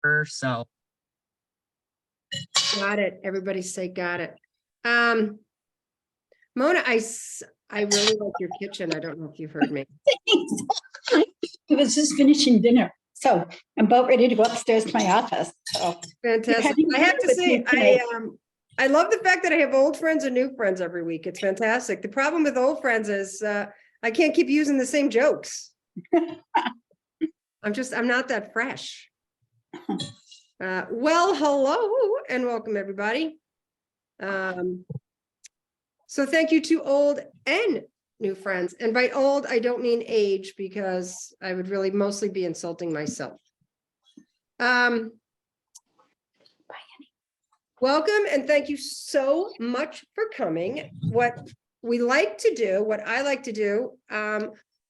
whatever. So got it. Everybody say got it. Mona, I really like your kitchen. I don't know if you've heard me. I was just finishing dinner, so I'm about ready to go upstairs to my office. So Fantastic. I have to say, I love the fact that I have old friends and new friends every week. It's fantastic. The problem with old friends is I can't keep using the same jokes. I'm not that fresh. Well, hello and welcome everybody. So thank you to old and new friends. And by old, I don't mean age, because I would really mostly be insulting myself. Welcome and thank you so much for coming. What we like to do, what I like to do,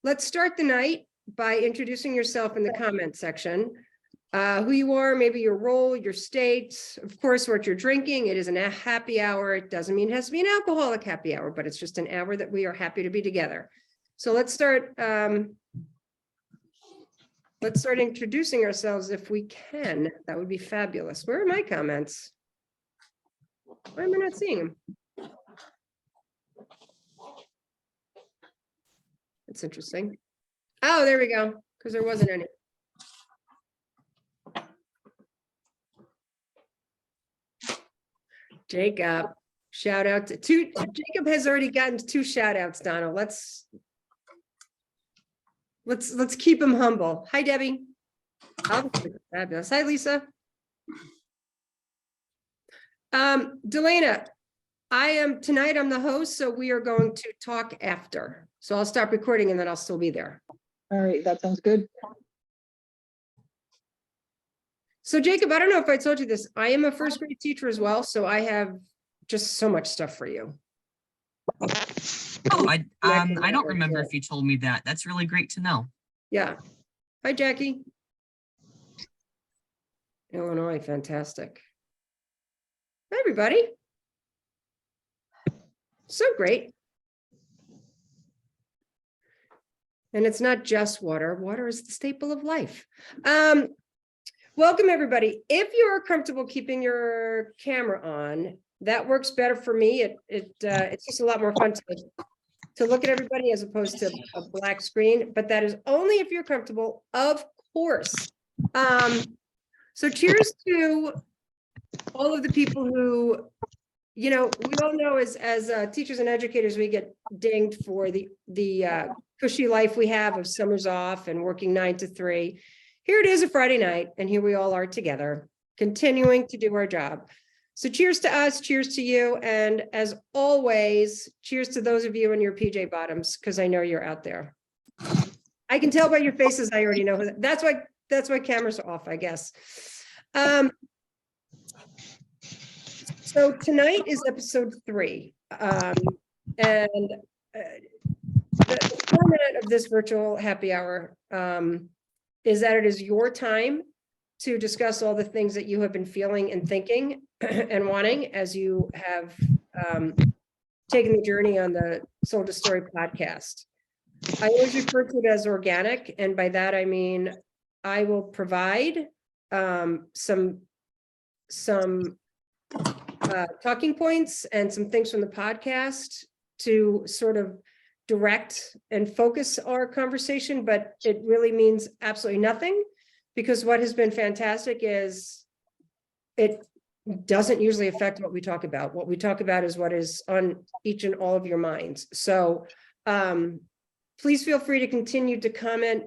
let's start the night by introducing yourself in the comment section. Who you are, maybe your role, your state, of course, what you're drinking. It is a happy hour. It doesn't mean it has to be an alcoholic happy hour, but it's just an hour that we are happy to be together. So let's start introducing ourselves if we can. That would be fabulous. Where are my comments? Why am I not seeing them? That's interesting. Oh, there we go, because there wasn't any. Jacob, shout out to two. Jacob has already gotten 2 shout outs, Donna. Let's keep him humble. Hi, Debbie. Fabulous. Hi, Lisa. Delana, tonight I'm the host, so we are going to talk after. So I'll stop recording and then I'll still be there. All right, that sounds good. So Jacob, I don't know if I told you this. I am a first grade teacher as well, so I have just so much stuff for you. I don't remember if you told me that. That's really great to know. Yeah. Hi, Jackie. Illinois, fantastic. Hi, everybody. So great. And it's not just water. Water is the staple of life. Welcome, everybody. If you're comfortable keeping your camera on, that works better for me. It's just a lot more fun to look at everybody as opposed to a black screen, but that is only if you're comfortable, of course. So cheers to all of the people who, we all know as teachers and educators, we get dinged for the cushy life we have of summers off and working 9 to 3. Here it is, a Friday night, and here we all are together, continuing to do our job. So cheers to us, cheers to you, and as always, cheers to those of you in your PJ bottoms, because I know you're out there. I can tell by your faces, I already know. That's why cameras are off, I guess. So tonight is episode 3, and the format of this virtual happy hour is that it is your time to discuss all the things that you have been feeling and thinking and wanting as you have taken the journey on the Soul to Story podcast. I always refer to it as organic, and by that I mean I will provide some talking points and some things from the podcast to sort of direct and focus our conversation, but it really means absolutely nothing, because what has been fantastic is it doesn't usually affect what we talk about. What we talk about is what is on each and all of your minds. So please feel free to continue to comment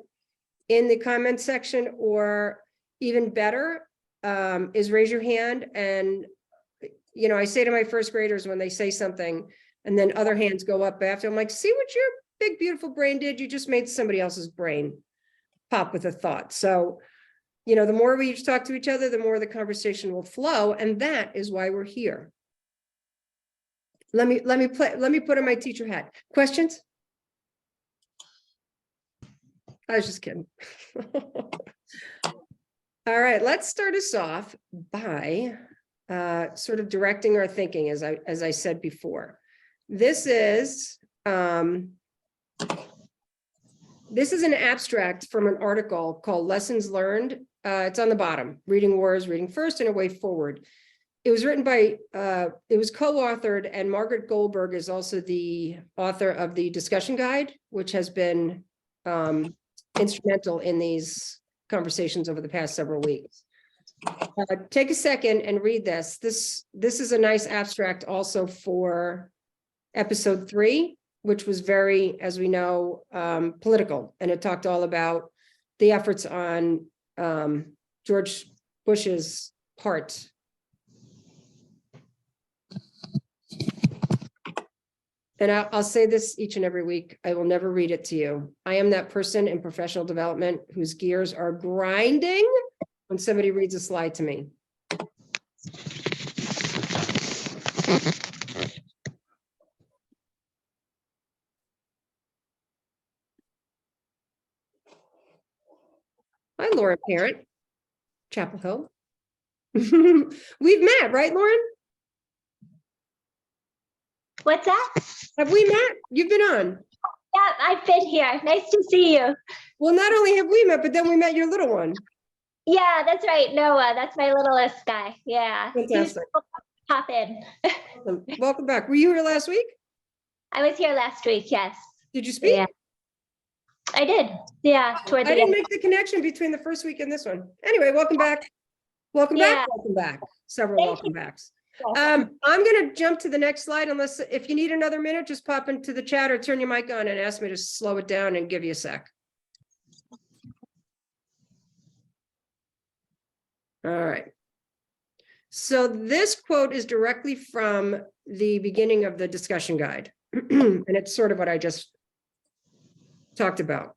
in the comment section, or even better is raise your hand. And I say to my first graders when they say something and then other hands go up after, I'm like, see what your big, beautiful brain did? You just made somebody else's brain pop with a thought. So, the more we each talk to each other, the more the conversation will flow. And that is why we're here. Let me put on my teacher hat. Questions? I was just kidding. All right, let's start us off by sort of directing our thinking, as I said before. This is an abstract from an article called Lessons Learned it's on the bottom, Reading Wars, Reading First and a Way Forward. It was written by, it was co-authored, and Margaret Goldberg is also the author of the discussion guide, which has been instrumental in these conversations over the past several weeks. Take a second and read this. This is a nice abstract also for episode 3, which was very, as we know, political, and it talked all about the efforts on George Bush's part. And I'll say this each and every week, I will never read it to you. I am that person in professional development whose gears are grinding when somebody reads a slide to me. Hi, Lauren Parent, Chapel Hill. We've met, right, Lauren? What's that? Have we met? You've been on. Yeah, I've been here. Nice to see you. Well, not only have we met, but then we met your little one. Yeah, that's right. Noah, that's my littlest guy. Yeah. He was Fantastic. supposed to pop in. Welcome back. Were you here last week? I was here last week. Yes. Did you speak? Yeah. I did. Yeah. Toward I the didn't end. make the connection between the first week and this one. Anyway, welcome back. Welcome Yeah. back. Welcome back. Several Thank welcome you. backs. I'm going to jump to the next slide, unless if you need another minute, just pop into the chat or turn your mic on and ask me to slow it down and give you a sec. All right. So this quote is directly from the beginning of the discussion guide. And it's sort of what I just talked about.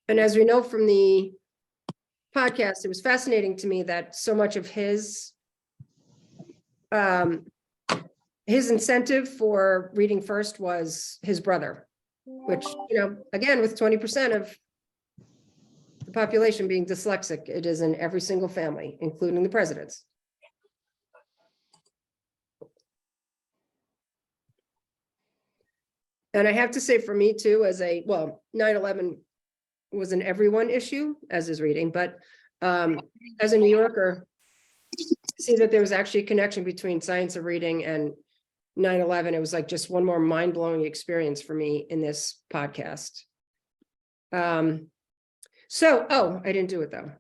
And as we know from the podcast, it was fascinating to me that so much of his incentive for reading first was his brother, which, you know, again, with 20% of the population being dyslexic, it is in every single family, including the president's. And I have to say, for me too, as a, well, 9/11 was an everyone issue, as is reading, but as a New Yorker, see that there was actually a connection between science of reading and 9/11. It was like just one more mind-blowing experience for me in this podcast. Oh, I didn't do it though.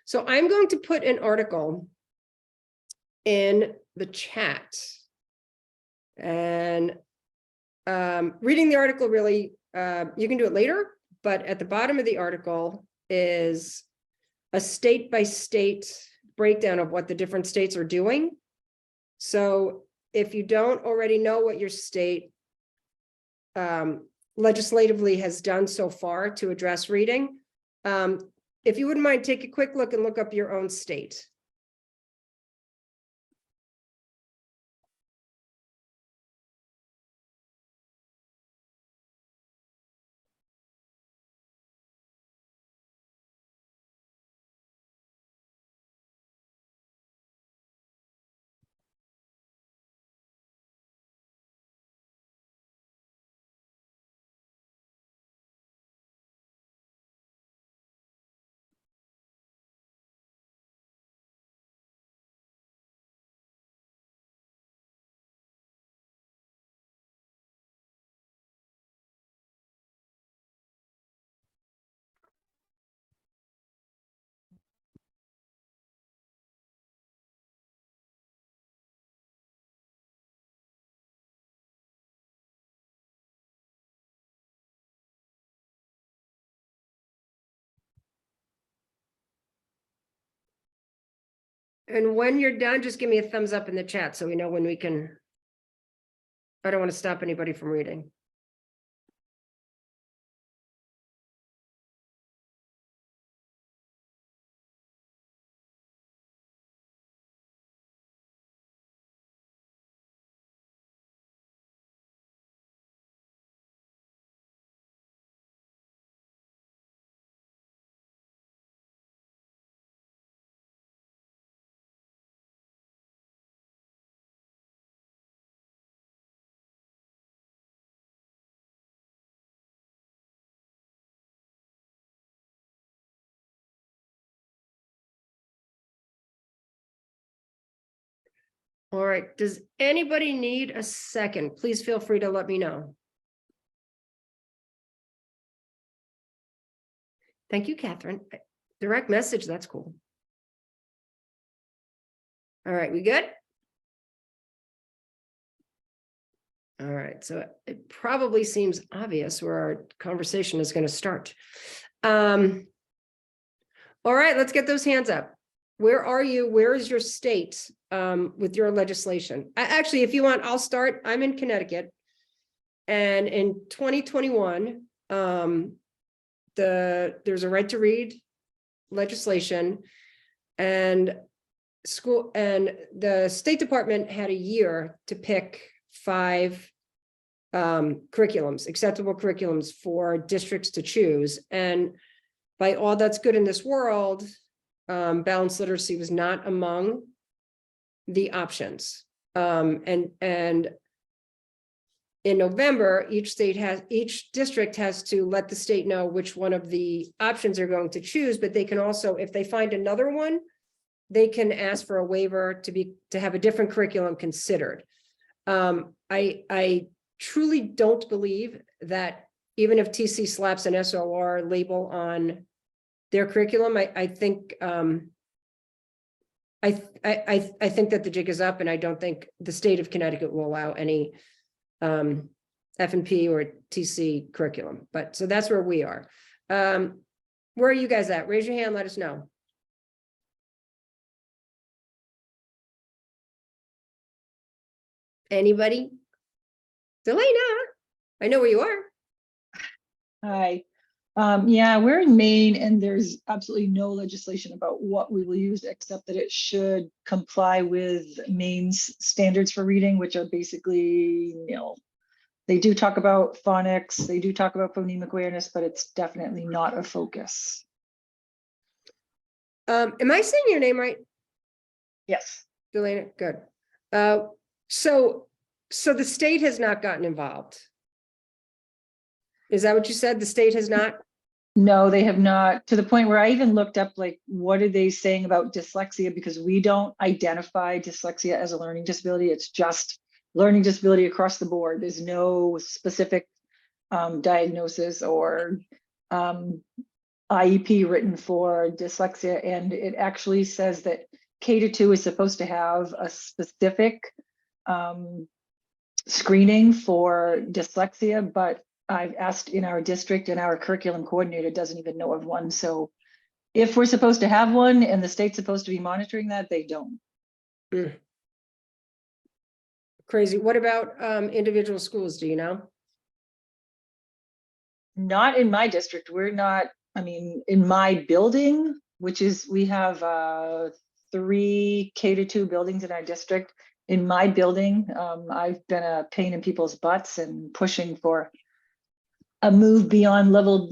So I'm going to put an article in the chat. And reading the article really, you can do it later, but at the bottom of the article is a state-by-state breakdown of what the different states are doing. So if you don't already know what your state legislatively has done so far to address reading, if you wouldn't mind, take a quick look and look up your own state. And when you're done, just give me a thumbs up in the chat so we know when we can. I don't want to stop anybody from reading. All right, does anybody need a second? Please feel free to let me know. Thank you, Catherine. Direct message, that's cool. All right, we good? All right, so it probably seems obvious where our conversation is going to start. All right, let's get those hands up. Where are you? Where is your state with your legislation? Actually, if you want, I'll start. I'm in Connecticut. And in 2021, there's a right to read legislation, and the State Department had a year to pick 5 curriculums, acceptable curriculums for districts to choose. And by all that's good in this world, balanced literacy was not among the options. And in November, each district has to let the state know which one of the options they're going to choose, but they can also, if they find another one, they can ask for a waiver to have a different curriculum considered. I truly don't believe that even if TC slaps an SOR label on their curriculum, I think I think that the jig is up, and I don't think the state of Connecticut will allow any F&P or TC curriculum. But so that's where we are. Where are you guys at? Raise your hand, let us know. Anybody? Delana, I know where you are. Hi. Yeah, we're in Maine, and there's absolutely no legislation about what we will use, except that it should comply with Maine's standards for reading, which are basically nil. They do talk about phonics, they do talk about phonemic awareness, but it's definitely not a focus. Am I saying your name right? Yes. Delana, good. So the state has not gotten involved. Is that what you said? The state has not? No, they have not, to the point where I even looked up, like, what are they saying about dyslexia? Because we don't identify dyslexia as a learning disability. It's just learning disability across the board. There's no specific diagnosis or IEP written for dyslexia. And it actually says that K-2 is supposed to have a specific screening for dyslexia, but I've asked in our district, and our curriculum coordinator doesn't even know of one. So if we're supposed to have one and the state's supposed to be monitoring that, they don't. Crazy. What about individual schools? Do you know? Not in my district. We're not, I mean, in my building, which is, we have 3 K-2 buildings in our district. In my building, I've been a pain in people's butts and pushing for a move beyond leveled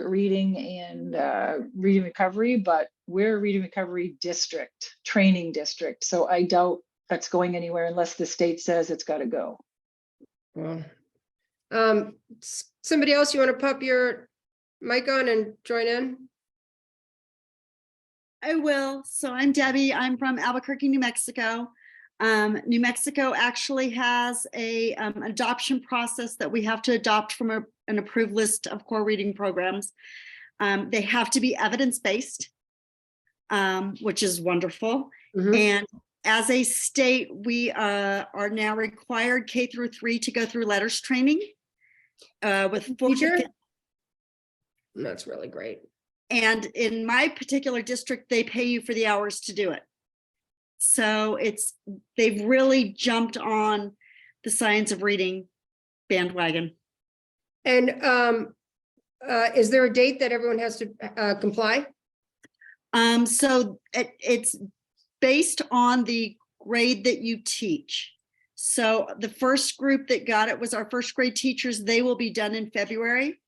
reading and reading recovery, but we're a reading recovery district, training district. So I doubt that's going anywhere unless the state says it's got to go. Well, somebody else, you want to pop your mic on and join in? I will. So I'm Debbie. I'm from Albuquerque, New Mexico. New Mexico actually has a adoption process that we have to adopt from an approved list of core reading programs. They have to be evidence-based, which is wonderful. Mhm. And as a state, we are now required K-3 to go through letters training with full Teacher? That's really great. And in my particular district, they pay you for the hours to do it. So they've really jumped on the science of reading bandwagon. And is there a date that everyone has to comply? So it's based on the grade that you teach. So the first group that got it was our first grade teachers. They will be done in February.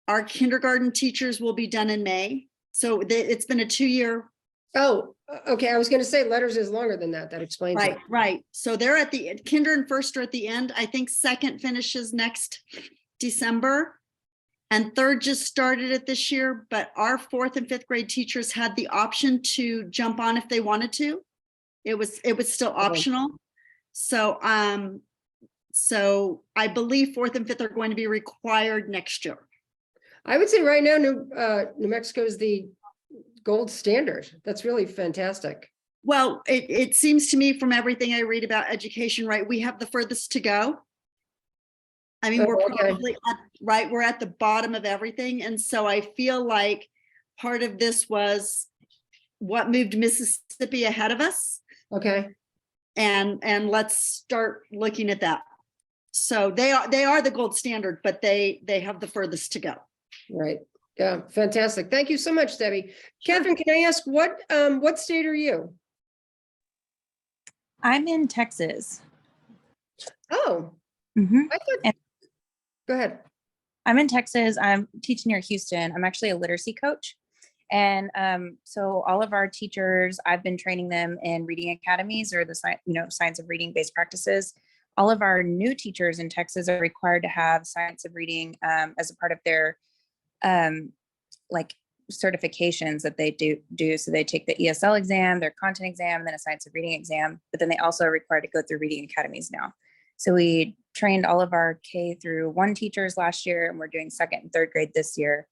Our kindergarten teachers will be done in May. So it's been a 2-year. Oh, okay. I was going to say letters is longer than that. That explains it. Right. So they're at the kinder and first are at the end. I think second finishes next December, and third just started it this year. But our 4th and 5th grade teachers had the option to jump on if they wanted to. It was still optional. So, so I believe fourth and fifth are going to be required next year. I would say right now, New Mexico is the gold standard. That's really fantastic. Well, it seems to me from everything I read about education, right, we have the furthest to go. I mean, we're Oh, okay. probably right, we're at the bottom of everything. And so I feel like part of this was what moved Mississippi ahead of us. Okay, And let's start looking at that. So they are the gold standard, but they have the furthest to go. right. Yeah, fantastic. Thank you so much, Debbie. Catherine, can I ask what state are you? I'm in Texas. Oh, Mhm. I thought, And- go ahead. I'm in Texas. I'm teaching near Houston. I'm actually a literacy coach. And so all of our teachers, I've been training them in reading academies or the science of reading based practices. All of our new teachers in Texas are required to have science of reading as a part of their like certifications that they do. So they take the ESL exam, their content exam, and then a science of reading exam. But then they also are required to go through reading academies now. So we trained all of our K through 1 teachers last year, and we're doing 2nd and 3rd grade this year.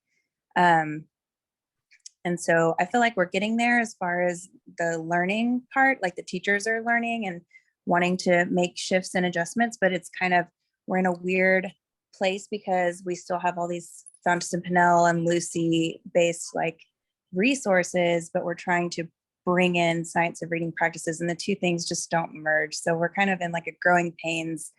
And so I feel like we're getting there as far as the learning part, like the teachers are learning and wanting to make shifts and adjustments, but it's kind of, we're in a weird place because we still have all these Fountas Pinnell and Lucy based like resources, but we're trying to bring in science of reading practices and the two things just don't merge. So we're kind of in like a growing pains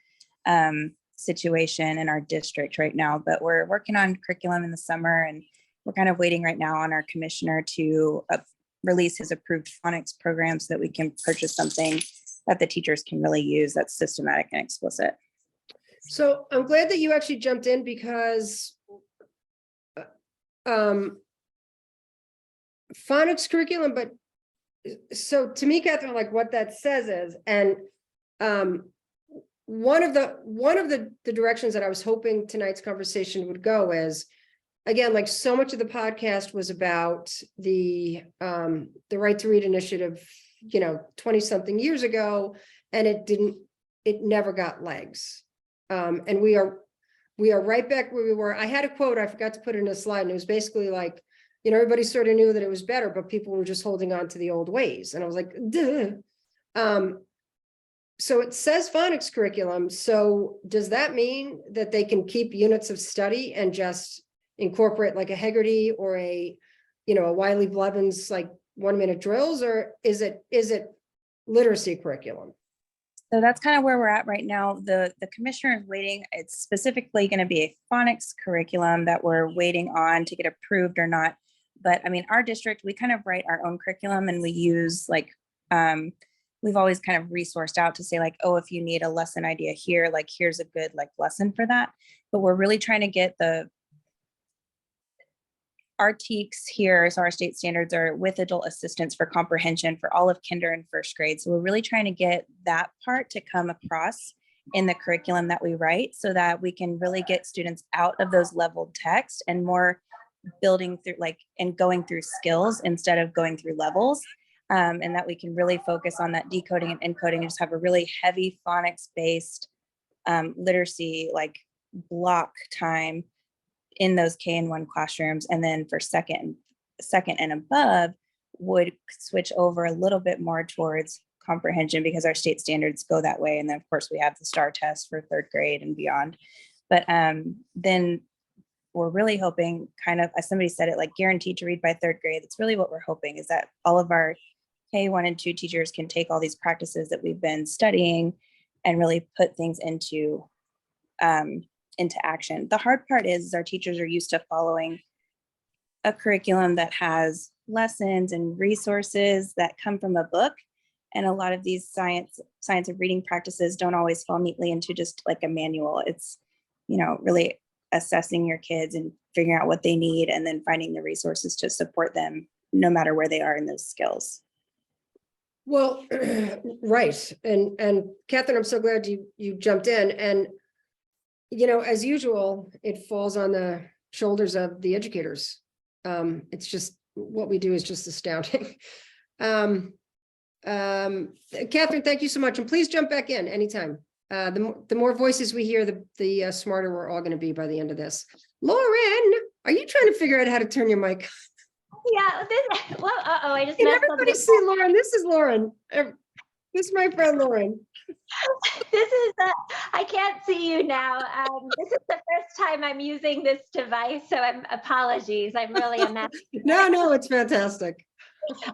situation in our district right now, but we're working on curriculum in the summer and we're kind of waiting right now on our commissioner to release his approved phonics program so that we can purchase something that the teachers can really use that's systematic and explicit. So I'm glad that you actually jumped in because phonics curriculum, but so to me, Catherine, like what that says is, and one of the directions that I was hoping tonight's conversation would go is, again, like so much of the podcast was about the Right to Read initiative, 20 something years ago, and it never got legs. And we are right back where we were. I had a quote, I forgot to put it in a slide, and it was basically like, everybody sort of knew that it was better, but people were just holding on to the old ways. And I was like, duh. So it says phonics curriculum. So does that mean that they can keep units of study and just incorporate like a Hegarty or a Wiley Blevins, like 1-minute drills, or is it literacy curriculum? So that's kind of where we're at right now. The commissioner is waiting. It's specifically going to be a phonics curriculum that we're waiting on to get approved or not. But I mean, our district, we kind of write our own curriculum and we use like, we've always kind of resourced out to say like, oh, if you need a lesson idea here, like here's a good like lesson for that. But we're really trying to get our TEKS here, so our state standards are with adult assistance for comprehension for all of kinder and 1st grade. So we're really trying to get that part to come across in the curriculum that we write so that we can really get students out of those leveled text and more building through like and going through skills instead of going through levels. And that we can really focus on that decoding and encoding and just have a really heavy phonics based literacy like block time in those K-1 classrooms. And then for second and above would switch over a little bit more towards comprehension because our state standards go that way. And then of course we have the STAR test for 3rd grade and beyond. But then we're really hoping, kind of, as somebody said it, like guaranteed to read by 3rd grade. That's really what we're hoping, is that all of our K-1 and 2 teachers can take all these practices that we've been studying and really put things into action. The hard part is our teachers are used to following a curriculum that has lessons and resources that come from a book. And a lot of these science of reading practices don't always fall neatly into just like a manual. It's, really assessing your kids and figuring out what they need and then finding the resources to support them no matter where they are in those skills. Well, right. And Catherine, I'm so glad you jumped in. And, as usual, it falls on the shoulders of the educators. It's just what we do is just astounding. Catherine, thank you so much. And please jump back in anytime. The more voices we hear, the smarter we're all going to be by the end of this. Lauren, are you trying to figure out how to turn your mic? Yeah, well, I just Can messed everybody something see Lauren? This is Lauren. This is my friend Lauren. This is I can't see you now. This is the first time I'm using this device, so apologies. I'm really a mess. No, it's fantastic. Yeah,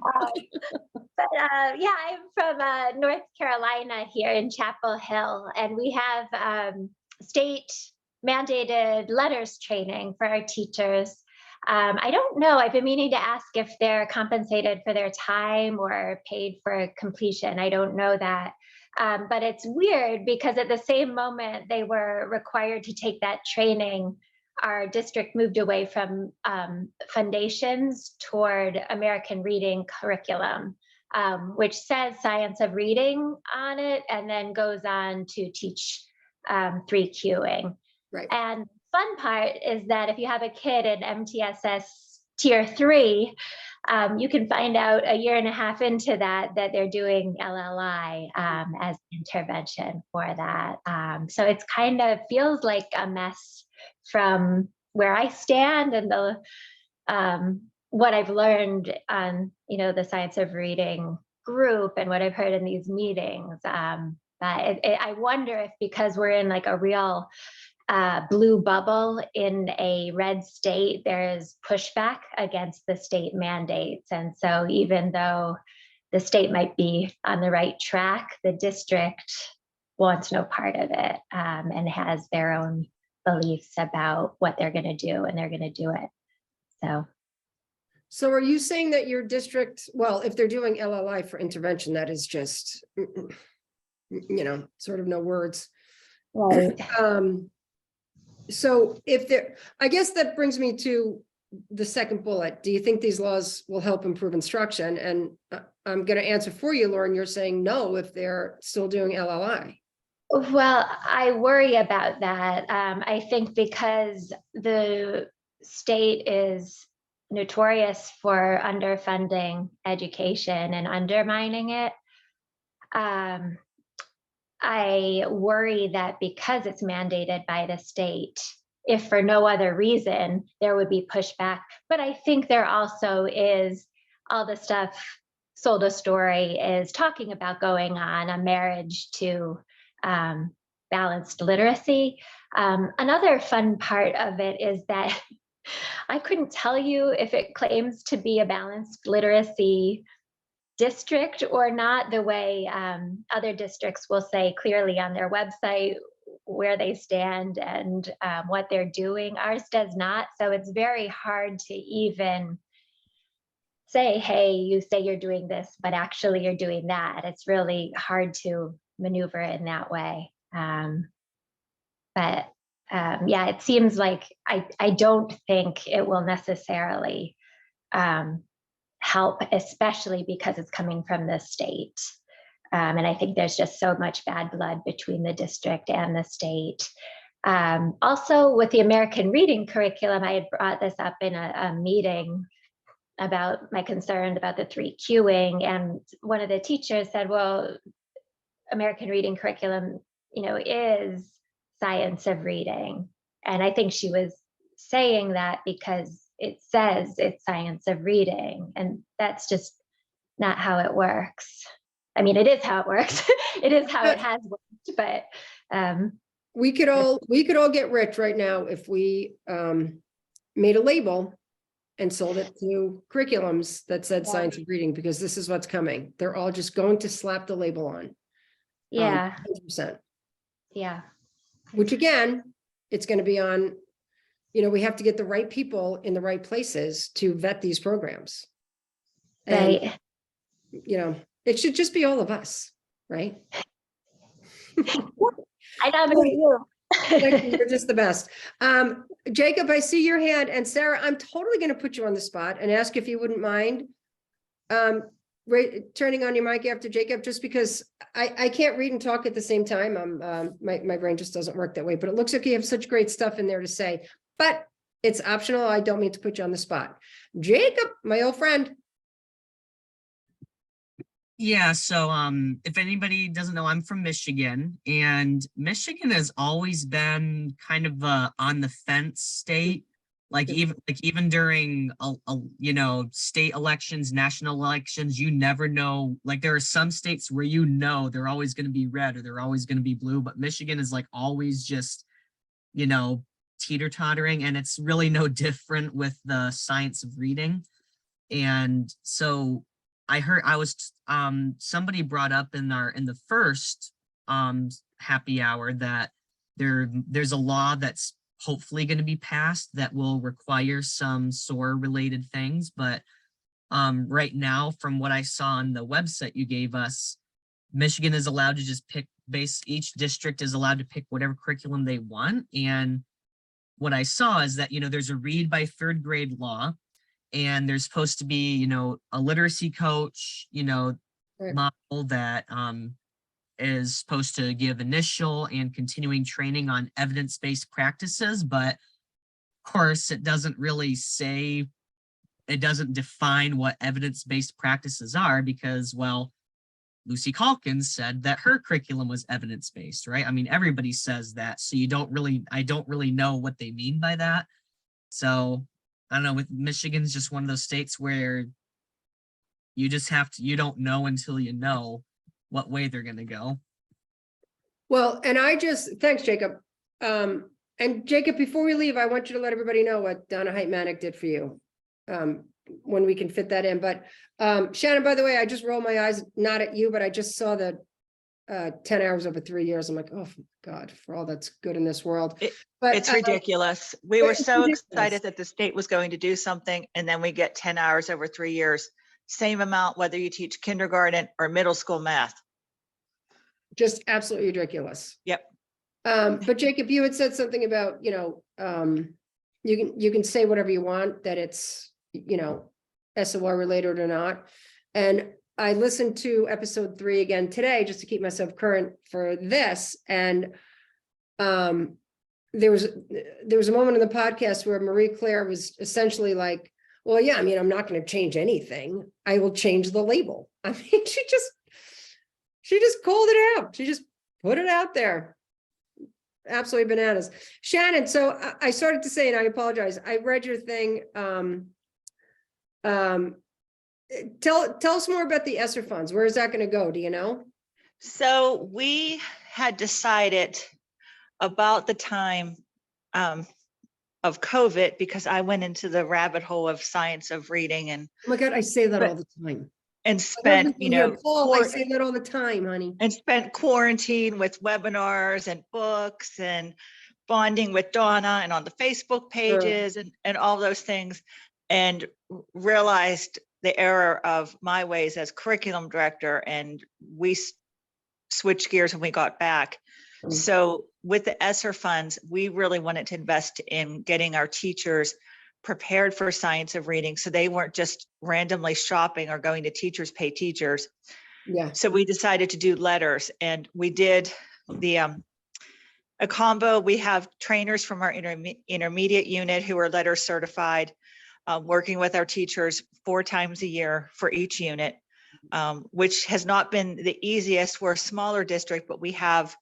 I'm from North Carolina here in Chapel Hill, and we have state mandated letters training for our teachers. I don't know. I've been meaning to ask if they're compensated for their time or paid for completion. I don't know that. But it's weird because at the same moment they were required to take that training, our district moved away from foundations toward American reading curriculum, which says science of reading on it, and then goes on to teach 3Qing. Right. And fun part is that if you have a kid in MTSS Tier 3, you can find out a year and a half into that they're doing LLI as intervention for that. So it's kind of feels like a mess from where I stand and the what I've learned on the science of reading group and what I've heard in these meetings. But I wonder if because we're in like a real blue bubble in a red state, there's pushback against the state mandates. And so even though the state might be on the right track, the district wants no part of it and has their own beliefs about what they're going to do, and they're going to do it. So are you saying that your district, well, if they're doing LLI for intervention, that is just, sort of no words. Right. So if there, I guess that brings me to the second bullet. Do you think these laws will help improve instruction? And I'm going to answer for you, Lauren. You're saying no if they're still doing LLI. Well, I worry about that. I think because the state is notorious for underfunding education and undermining it. I worry that because it's mandated by the state, if for no other reason, there would be pushback. But I think there also is all the stuff Sold a Story is talking about going on, a marriage to balanced literacy. Another fun part of it is that I couldn't tell you if it claims to be a balanced literacy district or not, the way other districts will say clearly on their website where they stand and what they're doing. Ours does not. So it's very hard to even say, hey, you say you're doing this, but actually you're doing that. It's really hard to maneuver in that way. Yeah, it seems like I don't think it will necessarily help, especially because it's coming from the state. And I think there's just so much bad blood between the district and the state. Also, with the American reading curriculum, I had brought this up in a meeting about my concern about the 3Qing, and one of the teachers said, well, American reading curriculum, is science of reading. And I think she was saying that because it says it's science of reading, and that's just not how it works. I mean, it is how it works. It is how it has worked, but we could all get rich right now if we made a label and sold it to curriculums that said science of reading, because this is what's coming. They're all just going to slap the label on. Yeah. 100%. Yeah. Which again, it's going to be on, we have to get the right people in the right places to vet these programs. Right. And, it should just be all of us, right? I nominate you. You're just the best. Jacob, I see your hand, and Sarah, I'm totally going to put you on the spot and ask if you wouldn't mind turning on your mic after Jacob, just because I can't read and talk at the same time. My brain just doesn't work that way, but it looks like you have such great stuff in there to say, but it's optional. I don't mean to put you on the spot. Jacob, my old friend. Yeah, so if anybody doesn't know, I'm from Michigan, and Michigan has always been kind of a on the fence state. Like even during state elections, national elections, you never know. Like there are some states where they're always going to be red or they're always going to be blue, but Michigan is like always just, you know, teeter-tottering, and it's really no different with the science of reading. And so somebody brought up in the first happy hour that there's a law that's hopefully going to be passed that will require some SOAR related things, but right now, from what I saw on the website you gave us, Michigan is allowed to just each district is allowed to pick whatever curriculum they want. And what I saw is that, there's a read by third grade law, and there's supposed to be, a literacy coach, Right. model that is supposed to give initial and continuing training on evidence-based practices. But of course, it doesn't define what evidence-based practices are because, well, Lucy Calkins said that her curriculum was evidence-based, right? I mean, everybody says that, so I don't really know what they mean by that. So I don't know, with Michigan's just one of those states where you don't know until you know what way they're gonna go. Well, and thanks, Jacob. And Jacob, before we leave, I want you to let everybody know what Donna Heitmanick did for you. When we can fit that in, but Shannon, by the way, I just rolled my eyes, not at you, but I just saw that 10 hours over 3 years. I'm like, oh God, for all that's good in this world. But It's ridiculous. We were it's so ridiculous. excited that the state was going to do something, and then we get 10 hours over 3 years. Same amount, whether you teach kindergarten or middle school math. Just absolutely ridiculous. Yep. But Jacob, you had said something about, you can say whatever you want, that it's, SOR related or not. And I listened to episode 3 again today, just to keep myself current for this. And there was a moment in the podcast where Marie Claire was essentially like, well, yeah, I mean, I'm not going to change anything. I will change the label. I mean, she just called it out. She just put it out there. Absolutely bananas. Shannon, so I started to say, and I apologize, I read your thing. Tell us more about the ESSER funds. Where is that going to go? Do you know? So we had decided about the time of COVID, because I went into the rabbit hole of science of reading and Oh my God, I say that But- all the time. spent, Paul, I say that all the time, honey. and spent quarantine with webinars and books and bonding with Donna and on the Facebook pages and all those things, and realized the error of my ways as curriculum director, and we switched gears when we got back. Mm. So with the ESSER funds, we really wanted to invest in getting our teachers prepared for science of reading, so they weren't just randomly shopping or going to Teachers Pay Teachers. Yeah. So we decided to do letters, and we did a combo. We have trainers from our intermediate unit who are letter certified, working with our teachers 4 times a year for each unit, which has not been the easiest. We're a smaller district, but we have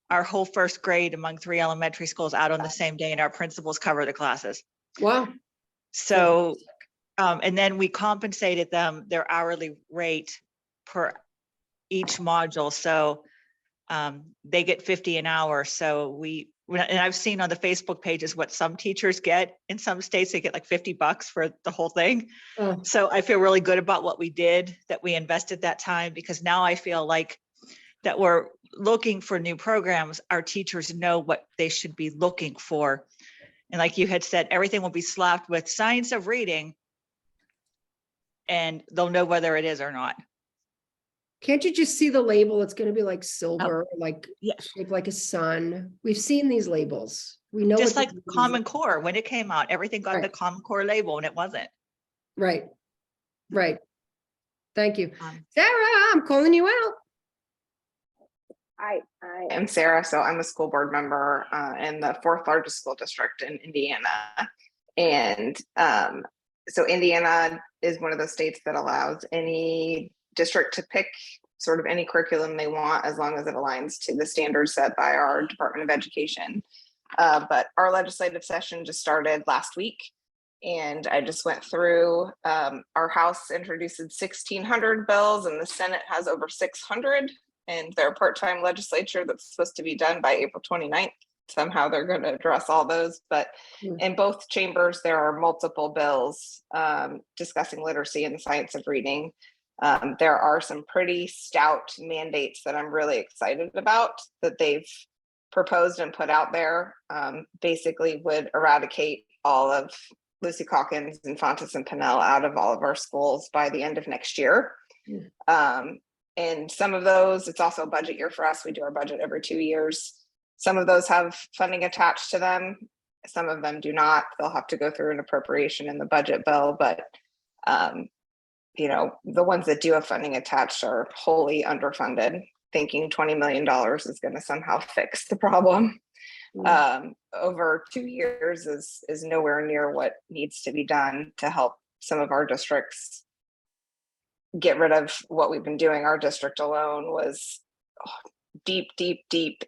our whole first grade among 3 elementary schools out on the same day, and our principals cover the classes. Wow. So, and then we compensated them their hourly rate per each module. So they get 50 an hour. So and I've seen on the Facebook pages what some teachers get. In some states, they get like $50 for the whole thing. Oh. So I feel really good about what we did, that we invested that time, because now I feel like that we're looking for new programs. Our teachers know what they should be looking for. And like you had said, everything will be slapped with science of reading, and they'll know whether it is or not. Can't you just see the label? It's going to be like silver, like yeah. shaped like a sun. We've seen these labels. We know. Just what like the- Common Core, when it came out, everything got Right. the Common Core label, and it wasn't. Right. Right. Thank you. Um, Sarah, I'm calling you out. I am Sarah, so I'm a school board member in the 4th largest school district in Indiana. And so Indiana is one of those states that allows any district to pick sort of any curriculum they want as long as it aligns to the standards set by our Department of Education. But our legislative session just started last week, and I just went through, our House introduced 1,600 bills and the Senate has over 600, and their part-time legislature that's supposed to be done by April 29th. Somehow they're going to address all those, but in both chambers, there are multiple bills discussing literacy and the science of reading. There are some pretty stout mandates that I'm really excited about that they've proposed and put out there. Basically would eradicate all of Lucy Calkins, Infantis, and Pinnell out of all of our schools by the end of next year. And some of those, it's also a budget year for us. We do our budget every 2 years. Some of those have funding attached to them. Some of them do not. They'll have to go through an appropriation in the budget bill, but you know, the ones that do have funding attached are wholly underfunded, thinking $20 million is going to somehow fix the problem. Over 2 years is nowhere near what needs to be done to help some of our districts get rid of what we've been doing. Our district alone was deep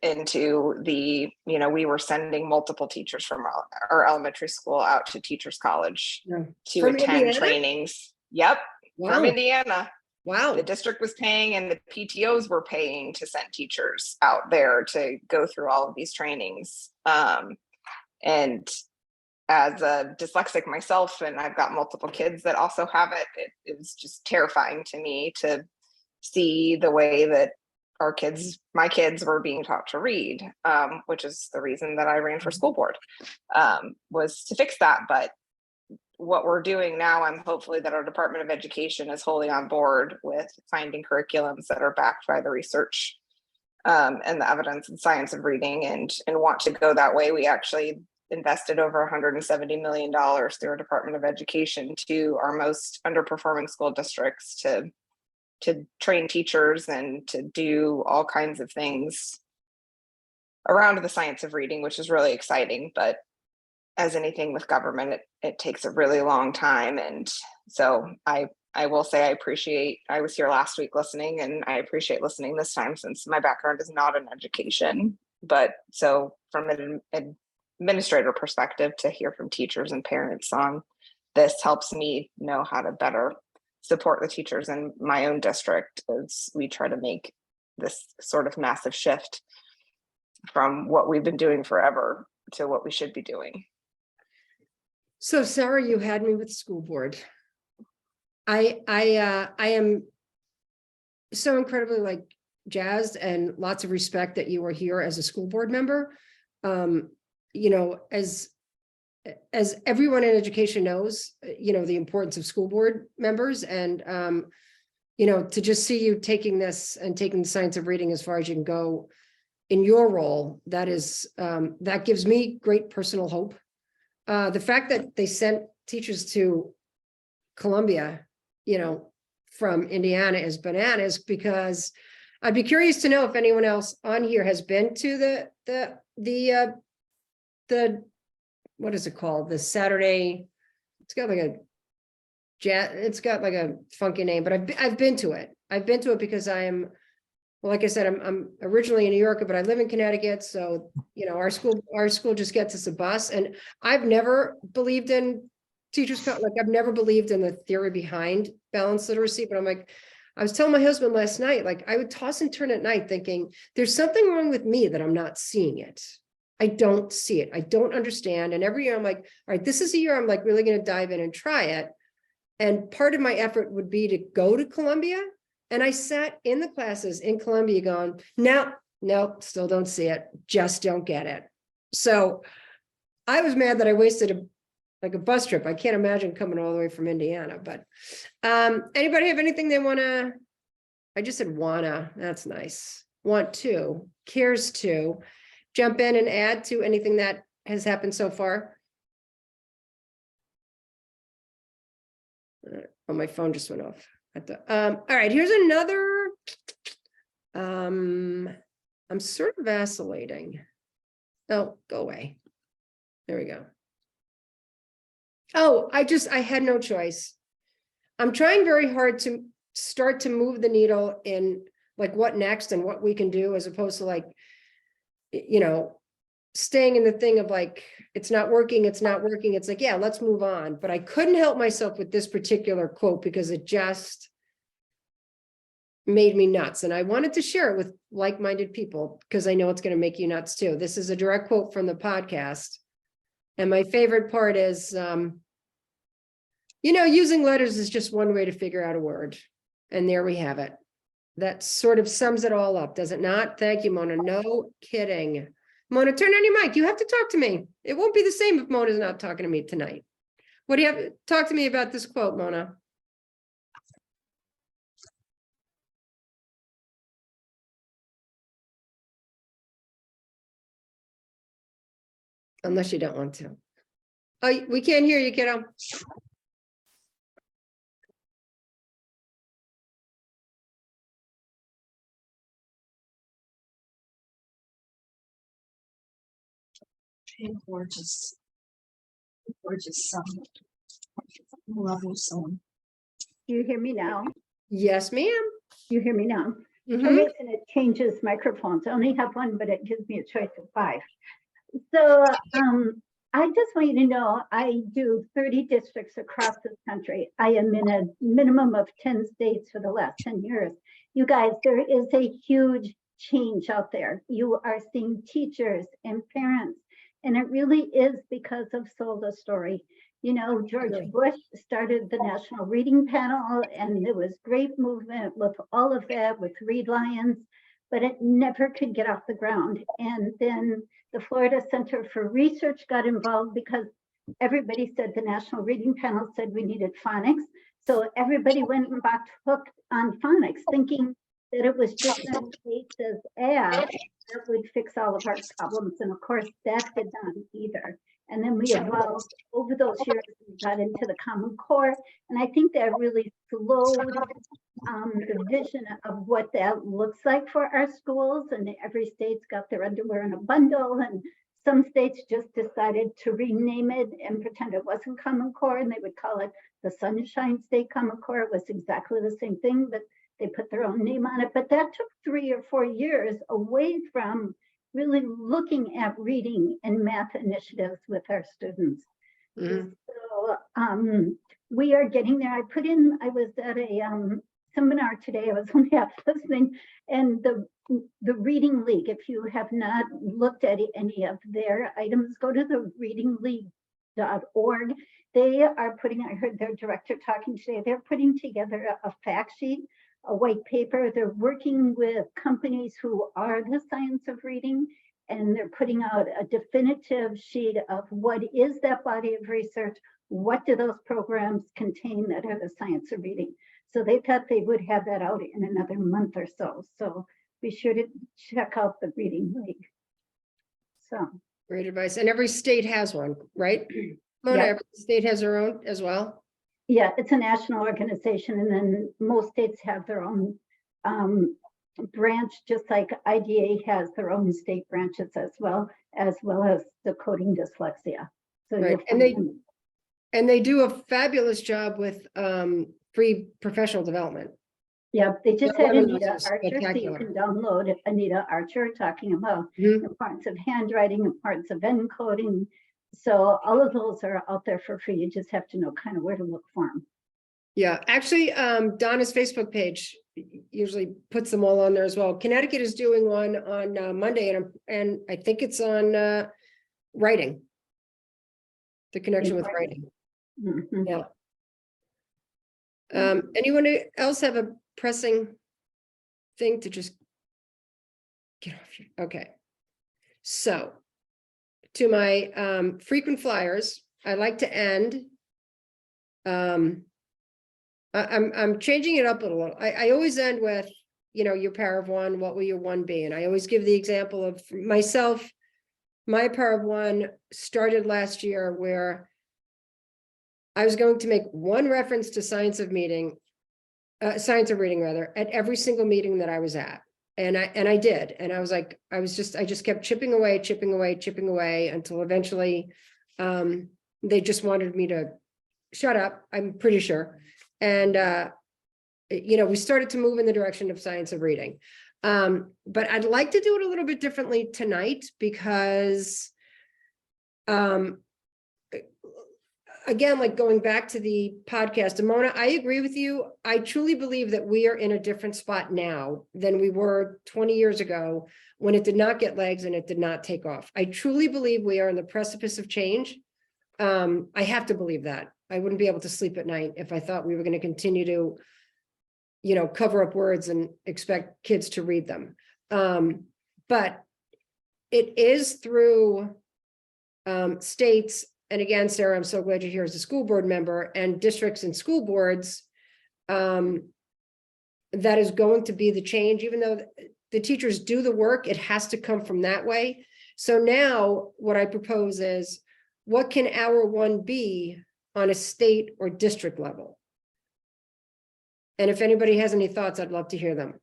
into the, you know, we were sending multiple teachers from our elementary school out to Teachers College to From attend Indiana? trainings. Yep. From Wow. Indiana. Wow. The district was paying and the PTOs were paying to send teachers out there to go through all of these trainings. And as a dyslexic myself, and I've got multiple kids that also have it, it was just terrifying to me to see the way that my kids were being taught to read, which is the reason that I ran for school board, was to fix that. But what we're doing now, I'm hopefully that our Department of Education is wholly on board with finding curriculums that are backed by the research and the evidence and science of reading, and want to go that way. We actually invested over $170 million through our Department of Education to our most underperforming school districts to train teachers and to do all kinds of things around the science of reading, which is really exciting. But as anything with government, it takes a really long time. And so I will say I was here last week listening, and I appreciate listening this time since my background is not in education. But so from an administrator perspective, to hear from teachers and parents on this helps me know how to better support the teachers in my own district as we try to make this sort of massive shift from what we've been doing forever to what we should be doing. So Sarah, you had me with school board. I am so incredibly jazzed and lots of respect that you are here as a school board member. You know, as everyone in education knows, you know, the importance of school board members, and you know, to just see you taking this and taking the science of reading as far as you can go in your role, that gives me great personal hope. The fact that they sent teachers to Columbia, you know, from Indiana is bananas, because I'd be curious to know if anyone else on here has been to the what is it called? The Saturday, it's got like a funky name, but I've been to it. I've been to it because well, like I said, I'm originally a New Yorker, but I live in Connecticut. So, you know, our school just gets us a bus, and I've never believed in teachers, I've never believed in the theory behind balanced literacy, but I was telling my husband last night, I would toss and turn at night thinking there's something wrong with me that I'm not seeing it. I don't see it. I don't understand. And every year I'm like, all right, this is a year I'm really going to dive in and try it. And part of my effort would be to go to Columbia. And I sat in the classes in Columbia going, no, still don't see it. Just don't get it. So I was mad that I wasted a bus trip. I can't imagine coming all the way from Indiana, but anybody have anything they want to, I just said wanna, that's nice. Want to, cares to jump in and add to anything that has happened so far? Oh, my phone just went off. All right, here's another. I'm sort of vacillating. Oh, go away. There we go. Oh, I had no choice. I'm trying very hard start to move the needle in like what next and what we can do, as opposed to like, you know, staying in the thing of like, it's not working, it's not working. It's like, yeah, let's move on. But I couldn't help myself with this particular quote because it just made me nuts. And I wanted to share it with like-minded people because I know it's going to make you nuts too. This is a direct quote from the podcast. And my favorite part is, you know, using letters is just one way to figure out a word. And there we have it. That sort of sums it all up, does it not? Thank you, Mona. No kidding. Mona, turn on your mic. You have to talk to me. It won't be the same if Mona's not talking to me tonight. What do you have to talk to me about this quote, Mona? Unless you don't want to. Oh, we can't hear you, kiddo. Gorgeous son. Lovely son. Do you hear me now? Yes, ma'am. You hear me now? For Mhm. some reason it changes microphones. I only have one, but it gives me a choice of 5. So I just want you to know, I do 30 districts across this country. I am in a minimum of 10 states for the last 10 years. You guys, there is a huge change out there. You are seeing teachers and parents, and it really is because of Sold a Story. You know, George Bush started the National Reading Panel, and there was great movement with all of that, with Read Lions, but it never could get off the ground. And then the Florida Center for Research got involved because everybody said the National Reading Panel said we needed phonics. So everybody went and got hooked on phonics, thinking that it was just an ACES app that would fix all of our problems. And of course, that did not either. And then we evolved over those years, we got into the Common Core. And I think that really slowed the vision of what that looks like for our schools. And every state's got their underwear in a bundle. And some states just decided to rename it and pretend it wasn't Common Core. And they would call it the Sunshine State Common Core. It was exactly the same thing, but they put their own name on it. But that took 3 or 4 years away from really looking at reading and math initiatives with our students. Mhm. So we are getting there. I was at a seminar today. I was only half listening, and the Reading League, if you have not looked at any of their items, go to the readingleague.org. They are putting, I heard their director talking today, they're putting together a fact sheet, a white paper. They're working with companies who are the science of reading, and they're putting out a definitive sheet of what is that body of research, what do those programs contain that are the science of reading. So they thought they would have that out in another month or so. So be sure to check out the Reading League. So Great advice. And every state has one, right? Mona, Yeah. every state has their own as well? yeah, it's a national organization, and then most states have their own branch, just like IDA has their own state branches as well as Decoding Dyslexia. So Right, you'll and find them. And they do a fabulous job with free professional development. Yeah, they just Yeah, had one of those Anita is Archer, so you spectacular. can download Anita Archer talking about Mhm. the parts of handwriting and parts of encoding. So all of those are out there for free. You just have to know kind of where to look for them. Yeah, actually, Donna's Facebook page usually puts them all on there as well. Connecticut is doing one on Monday, and I think it's on writing. The connection with writing. Mhm. Yeah. Anyone else have a pressing thing to just get off your, okay. So to my frequent flyers, I like to end. I'm changing it up a little. I always end with, your power of one, what will your one be? And I always give the example of myself. My power of one started last year where I was going to make one reference to science of reading rather, at every single meeting that I was at. And I did. And I was like, I just kept chipping away until eventually they just wanted me to shut up, I'm pretty sure. And we started to move in the direction of science of reading. But I'd like to do it a little bit differently tonight because again, like going back to the podcast, Mona, I agree with you. I truly believe that we are in a different spot now than we were 20 years ago when it did not get legs and it did not take off. I truly believe we are on the precipice of change. I have to believe that. I wouldn't be able to sleep at night if I thought we were going to continue to, cover up words and expect kids to read them. But it is through states. And again, Sarah, I'm so glad you're here as a school board member, and districts and school boards. That is going to be the change, even though the teachers do the work, it has to come from that way. So now what I propose is, what can our one be on a state or district level? And if anybody has any thoughts, I'd love to hear them.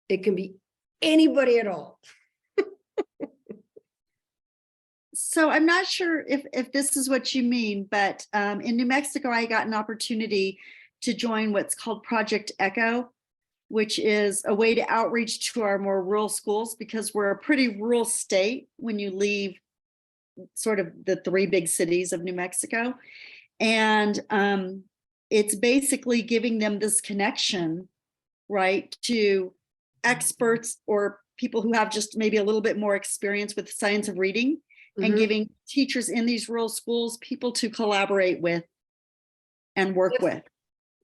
It can be anybody at all. So I'm not sure if this is what you mean, but in New Mexico, I got an opportunity to join what's called Project Echo, which is a way to outreach to our more rural schools, because we're a pretty rural state when you leave sort of the 3 big cities of New Mexico. And it's basically giving them this connection, right, to experts or people who have just maybe a little bit more experience with science of reading, and giving teachers in these rural schools people to collaborate with and work with.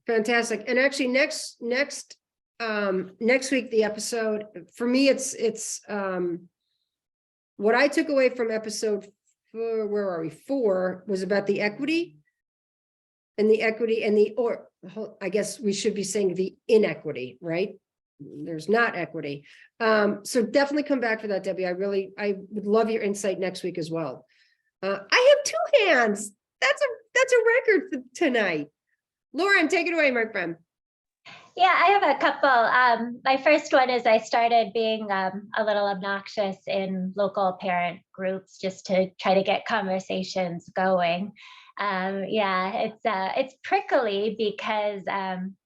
Fantastic. And actually next week, the episode, for me, it's what I took away from episode 4 was about the equity and I guess we should be saying the inequity, right? There's not equity. So definitely come back for that, Debbie. I would love your insight next week as well. I have 2 hands. That's a record for tonight. Lauren, take it away, my friend. Yeah, I have a couple. My first one is I started being a little obnoxious in local parent groups just to try to get conversations going. It's prickly because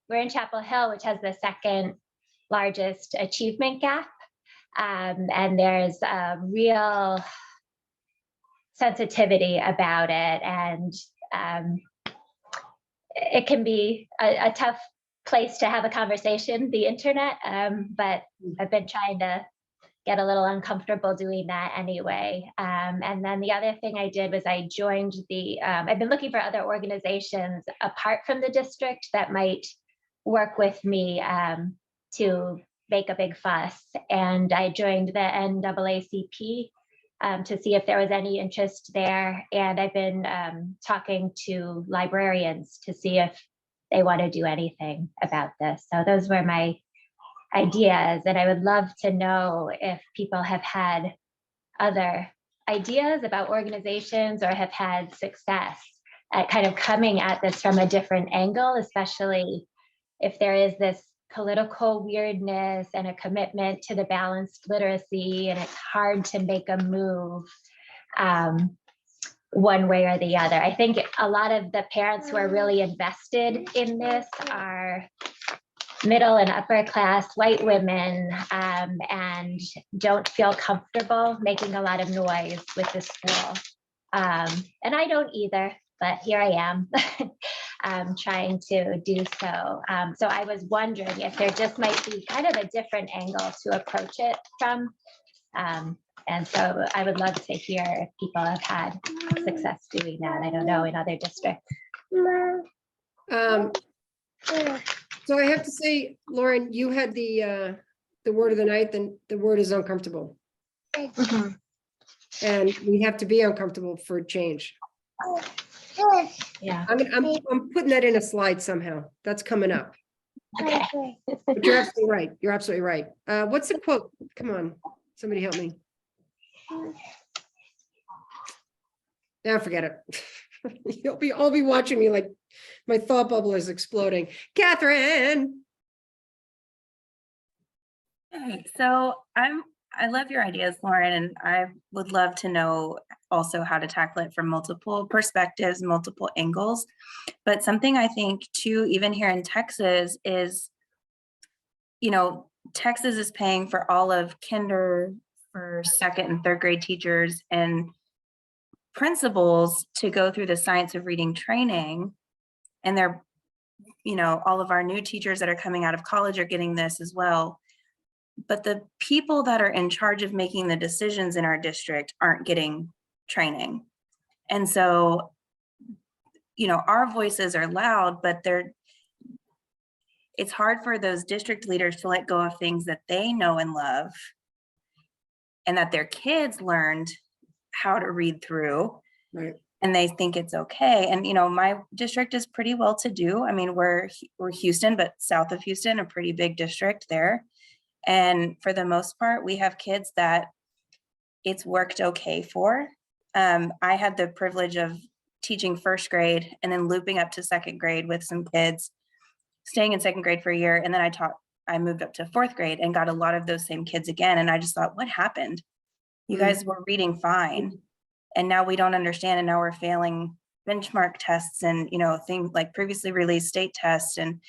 we're in Chapel Hill, which has the second largest achievement gap. And there's a real sensitivity about it. And it can be a tough place to have a conversation, the internet, but I've been trying to get a little uncomfortable doing that anyway. And then the other thing I did was I joined I've been looking for other organizations apart from the district that might work with me to make a big fuss. And I joined the NAACP to see if there was any interest there. And I've been talking to librarians to see if they want to do anything about this. So those were my ideas. And I would love to know if people have had other ideas about organizations or have had success at kind of coming at this from a different angle, especially if there is this political weirdness and a commitment to the balanced literacy, and it's hard to make a move one way or the other. I think a lot of the parents who are really invested in this are middle and upper class white women, and don't feel comfortable making a lot of noise with the school. And I don't either, but here I am. Trying to do so. So I was wondering if there just might be kind of a different angle to approach it from. And so I would love to hear if people have had success doing that. I don't know, in other districts. So I have to say, Lauren, you had the word of the night, then the word is uncomfortable. And we have to be uncomfortable for change. Yeah. I'm putting that in a slide somehow. That's coming up. Okay. But you're absolutely right. You're absolutely right. What's the quote? Come on, somebody help me. Now forget it. You'll all be watching me like my thought bubble is exploding. Catherine. Hey, so I'm I love your ideas, Lauren, and I would love to know also how to tackle it from multiple perspectives, multiple angles. But something I think too, even here in Texas, is, you know, Texas is paying for all of kinder, for second and third grade teachers and principals to go through the science of reading training. And they're, you know, all of our new teachers that are coming out of college are getting this as well. But the people that are in charge of making the decisions in our district aren't getting training. And so, you know, our voices are loud, but it's hard for those district leaders to let go of things that they know and love and that their kids learned how to read through. Right. And they think it's okay. And, you know, my district is pretty well to do. I mean, we're Houston, but south of Houston, a pretty big district there. And for the most part, we have kids that it's worked okay for. I had the privilege of teaching first grade and then looping up to second grade with some kids, staying in second grade for a year. And then I moved up to fourth grade and got a lot of those same kids again. And I just thought, what happened? You guys were reading fine. And now we don't understand. And now we're failing benchmark tests and, you know, things like previously released state tests. And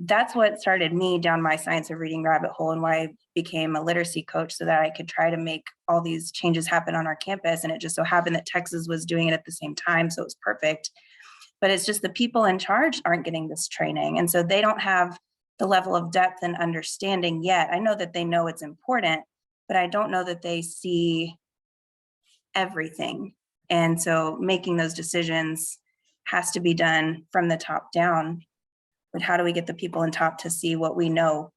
that's what started me down my science of reading rabbit hole and why I became a literacy coach, so that I could try to make all these changes happen on our campus. And it just so happened that Texas was doing it at the same time. So it was perfect. But it's just the people in charge aren't getting this training. And so they don't have the level of depth and understanding yet. I know that they know it's important, but I don't know that they see everything. And so making those decisions has to be done from the top down. But how do we get the people in top to see what we know?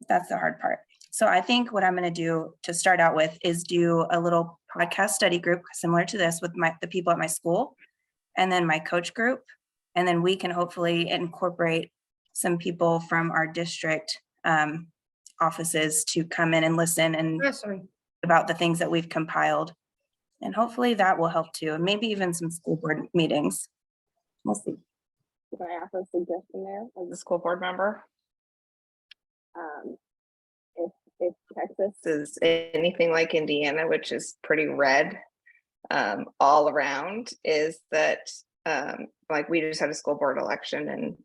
That's the hard part. So I think what I'm going to do to start out with is do a little podcast study group similar to this with the people at my school, and then my coach group. And then we can hopefully incorporate some people from our district offices to come in and listen and about the things that we've compiled. And hopefully that will help too. And maybe even some school board meetings. We'll see. Can I offer a suggestion there as a school board member? If Texas is anything like Indiana, which is pretty red all around, is that like we just had a school board election and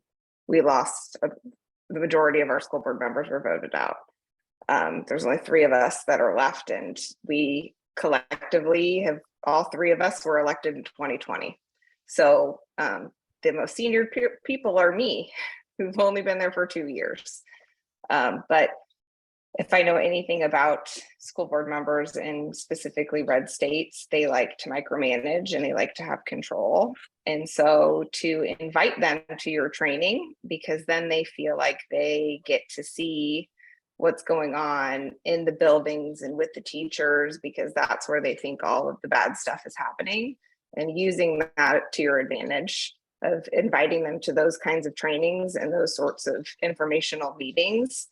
we lost the majority of our school board members were voted out. There's only 3 of us that are left, and we collectively have, all 3 of us were elected in 2020. So the most senior people are me, who've only been there for 2 years. But if I know anything about school board members in specifically red states, they like to micromanage and they like to have control. And so to invite them to your training, because then they feel like they get to see what's going on in the buildings and with the teachers, because that's where they think all of the bad stuff is happening, and using that to your advantage of inviting them to those kinds of trainings and those sorts of informational meetings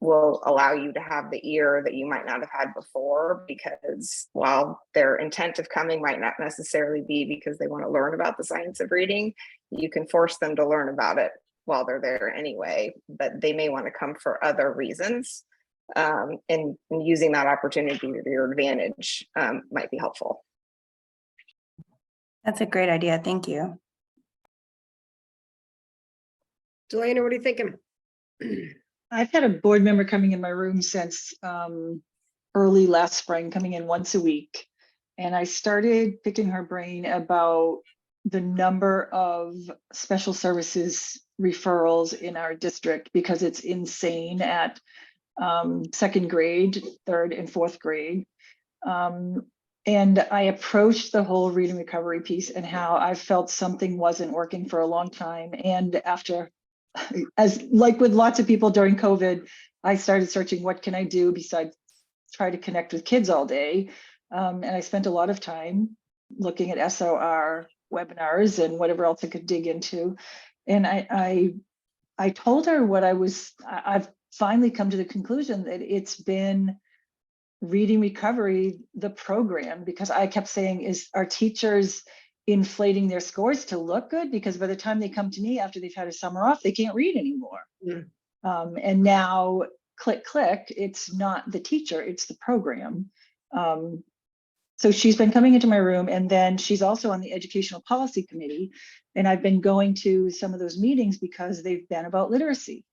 will allow you to have the ear that you might not have had before, because while their intent of coming might not necessarily be because they want to learn about the science of reading, you can force them to learn about it while they're there anyway, but they may want to come for other reasons, and using that opportunity to your advantage might be helpful. That's a great idea. Thank you. Delana, what are you thinking? I've had a board member coming in my room since early last spring, coming in once a week. And I started picking her brain about the number of special services referrals in our district, because it's insane at second grade, third and fourth grade. And I approached the whole reading recovery piece and how I felt something wasn't working for a long time. And after, as like with lots of people during COVID, I started searching, what can I do besides try to connect with kids all day? And I spent a lot of time looking at SOR webinars and whatever else I could dig into. And I told her what I've finally come to the conclusion that it's been reading recovery, the program, because I kept saying, is our teachers inflating their scores to look good? Because by the time they come to me after they've had a summer off, they can't read anymore. And now click, click. It's not the teacher, it's the program. So she's been coming into my room, and then she's also on the educational policy committee. And I've been going to some of those meetings because they've been about literacy.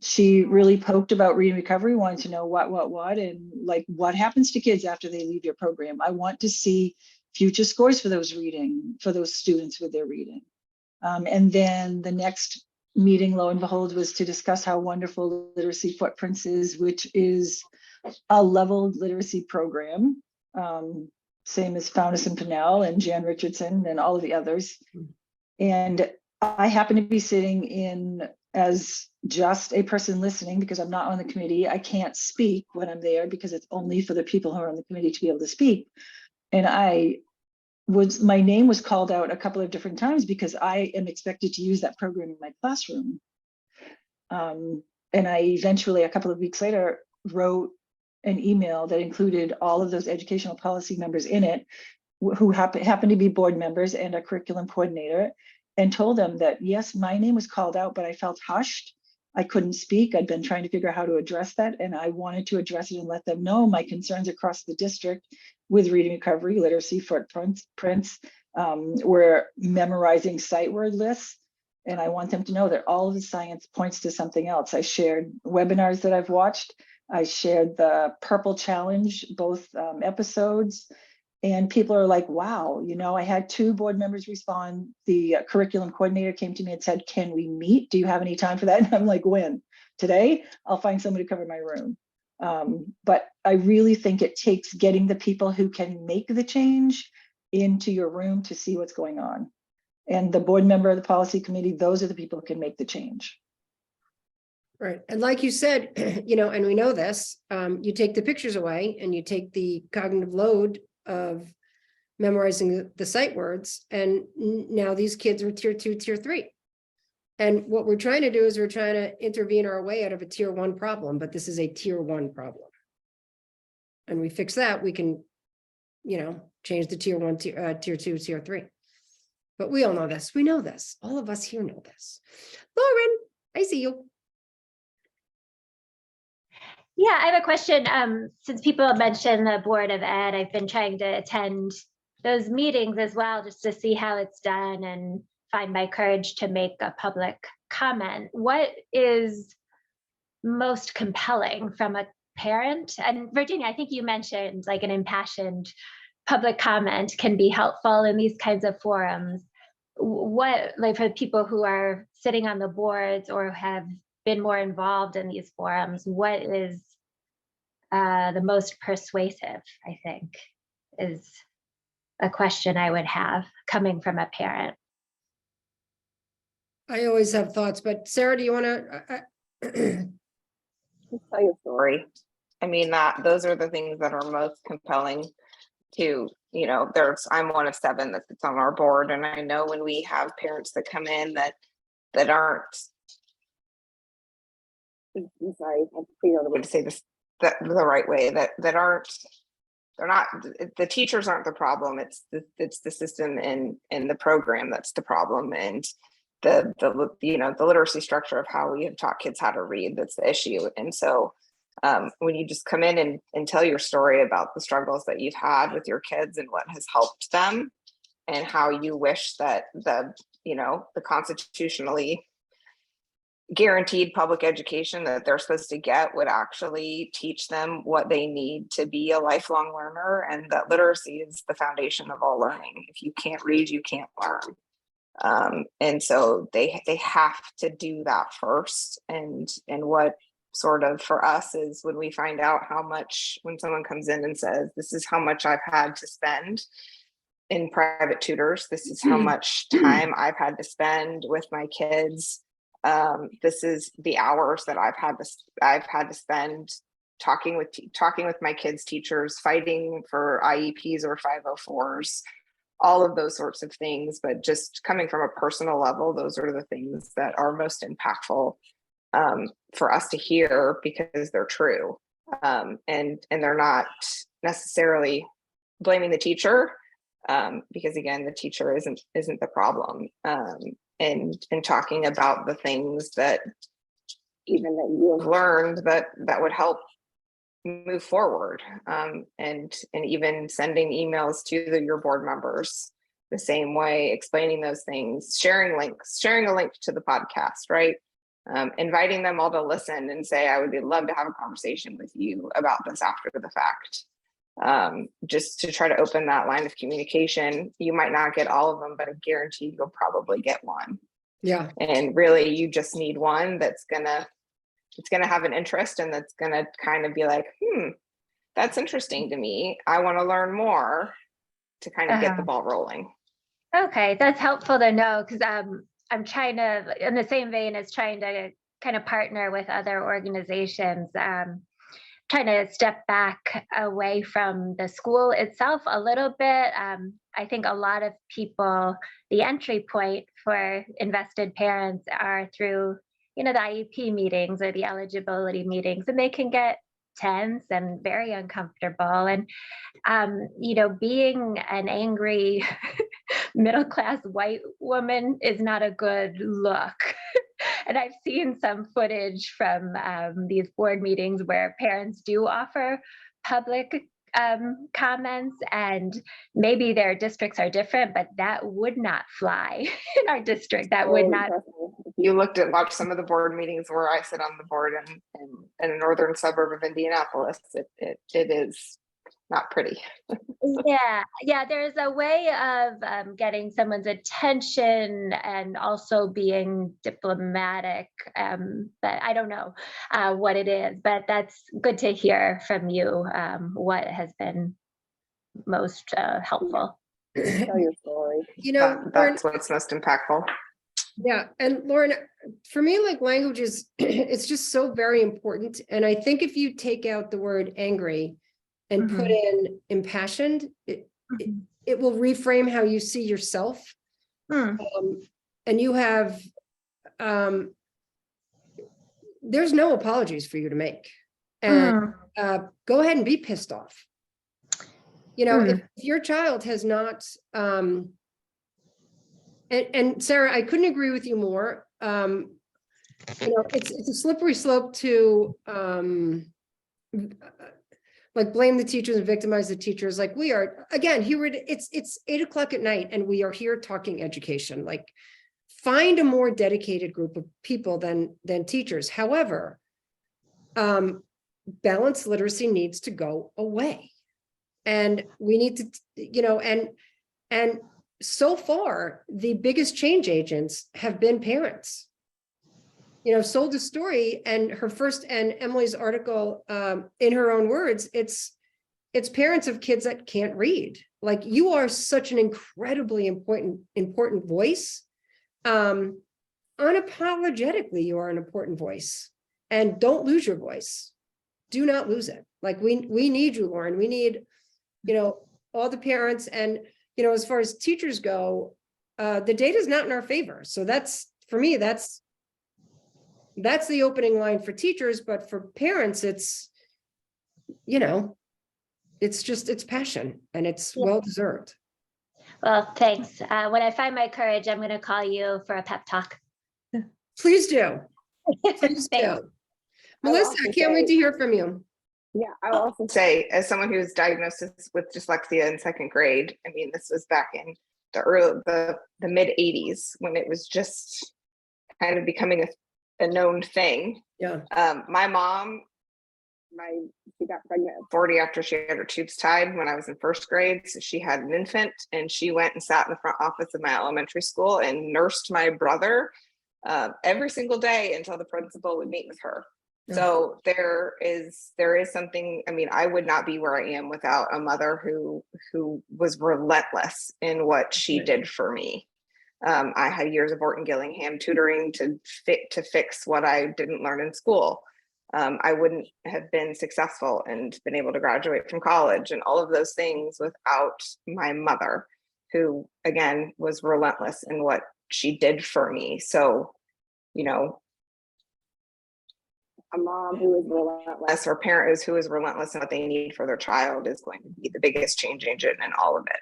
She really poked about reading recovery, wanted to know what, and like what happens to kids after they leave your program. I want to see future scores for those students with their reading. And then the next meeting, lo and behold, was to discuss how wonderful Literacy Footprints is, which is a leveled literacy program, same as Fountas and Pinnell and Jan Richardson and all of the others. And I happen to be sitting in as just a person listening because I'm not on the committee. I can't speak when I'm there because it's only for the people who are on the committee to be able to speak. And my name was called out a couple of different times because I am expected to use that program in my classroom. And I eventually, a couple of weeks later, wrote an email that included all of those educational policy members in it, who happen to be board members and a curriculum coordinator, and told them that, yes, my name was called out, but I felt hushed. I couldn't speak. I'd been trying to figure out how to address that, and I wanted to address it and let them know my concerns across the district with reading recovery, literacy footprints. We're memorizing sight word lists, and I want them to know that all of the science points to something else. I shared webinars that I've watched. I shared the Purple Challenge, both episodes, and people are like, wow, I had 2 board members respond. The curriculum coordinator came to me and said, can we meet? Do you have any time for that? And I'm like, when? Today? I'll find somebody to cover my room. But I really think it takes getting the people who can make the change into your room to see what's going on. And the board member of the policy committee, those are the people who can make the change. Right. And like you said, and we know this, you take the pictures away and you take the cognitive load of memorizing the sight words. And now these kids are tier 2, tier 3. And what we're trying to do is we're trying to intervene our way out of a tier 1 problem, but this is a tier 1 problem. And we fix that, we can, change the tier 1, tier 2, tier 3. But we all know this. We know this. All of us here know this. Lauren, I see you. Yeah, I have a question. Since people mentioned the Board of Ed, I've been trying to attend those meetings as well, just to see how it's done and find my courage to make a public comment. What is most compelling from a parent? And Virginia, I think you mentioned like an impassioned public comment can be helpful in these kinds of forums. What, like for people who are sitting on the boards or have been more involved in these forums, what is the most persuasive, I think, is a question I would have coming from a parent. I always have thoughts, but Sarah, do you want to? Tell your story. I mean, those are the things that are most compelling to, I'm one of 7 that's on our board. And I know when we have parents that come in that aren't, I'm sorry, I figured out a way to say this the right way, that aren't, they're not, the teachers aren't the problem. It's the system and the program that's the problem. And the literacy structure of how we have taught kids how to read, that's the issue. And so when you just come in and tell your story about the struggles that you've had with your kids and what has helped them, and how you wish that the constitutionally guaranteed public education that they're supposed to get would actually teach them what they need to be a lifelong learner, and that literacy is the foundation of all learning. If you can't read, you can't learn. And so they have to do that first. And what sort of for us is when we find out how much, when someone comes in and says, this is how much I've had to spend in private tutors, this is how much time I've had to spend with my kids. This is the hours that I've had to spend talking with my kids' teachers, fighting for IEPs or 504s, all of those sorts of things. But just coming from a personal level, those are the things that are most impactful for us to hear, because they're true, and they're not necessarily blaming the teacher, because again, the teacher isn't the problem. And talking about the things that even that you have learned that would help move forward. And even sending emails to your board members the same way, explaining those things, sharing links, sharing a link to the podcast, right? Inviting them all to listen and say, I would love to have a conversation with you about this after the fact. Just to try to open that line of communication. You might not get all of them, but I guarantee you'll probably get one. Yeah. And really, you just need one that's gonna have an interest and that's gonna kind of be like, that's interesting to me. I want to learn more, to kind of get the ball rolling. Okay, that's helpful to know, because I'm trying to, in the same vein as trying to kind of partner with other organizations, trying to step back away from the school itself a little bit. I think a lot of people, the entry point for invested parents are through, the IEP meetings or the eligibility meetings, and they can get tense and very uncomfortable. And, being an angry middle-class white woman is not a good look. And I've seen some footage from these board meetings where parents do offer public comments, and maybe their districts are different, but that would not fly in our district. That would not. If you watched some of the board meetings where I sit on the board in a northern suburb of Indianapolis, it is not pretty. Yeah, there's a way of getting someone's attention and also being diplomatic, but I don't know what it is, but that's good to hear from you, what has been most helpful. Tell your story. Lauren, That's what's most impactful. yeah, and Lauren, for me, like, language is, it's just so very important. And I think if you take out the word angry and put in impassioned, it will reframe how you see yourself. And you have, there's no apologies for you to make. And go ahead and be pissed off. If your child has not, and Sarah, I couldn't agree with you more. It's a slippery slope to, like, blame the teachers and victimize the teachers. Like, we are, again, it's 8 o'clock at night and we are here talking education. Like, find a more dedicated group of people than teachers. However, balanced literacy needs to go away. And we need to, and so far, the biggest change agents have been parents. Solda Story and her first, and Emily's article, in her own words, it's parents of kids that can't read. Like, you are such an incredibly important voice. Unapologetically, you are an important voice, and don't lose your voice. Do not lose it. Like, we need you, Lauren. We need, all the parents, and, as far as teachers go, the data is not in our favor. So that's, for me, that's the opening line for teachers, but for parents, it's, it's passion, and it's well-deserved. Well, thanks. When I find my courage, I'm going to call you for a pep talk. Please do. Please do. Melissa, I can't wait to hear from you. Yeah, I will also say, as someone who was diagnosed with dyslexia in 2nd grade, I mean, this was back in the mid 80s, when it was just kind of becoming a known thing. Yeah. My mom, she got pregnant at 40 after she had her tubes tied when I was in 1st grade. So she had an infant, and she went and sat in the front office of my elementary school and nursed my brother every single day until the principal would meet with her. Yeah. So there is something, I mean, I would not be where I am without a mother who was relentless in what she did for me. I had years of Orton Gillingham tutoring to fix what I didn't learn in school. I wouldn't have been successful and been able to graduate from college and all of those things without my mother, who, again, was relentless in what she did for me. So, a mom who is relentless, or a parent who is relentless in what they need for their child, is going to be the biggest change agent in all of it.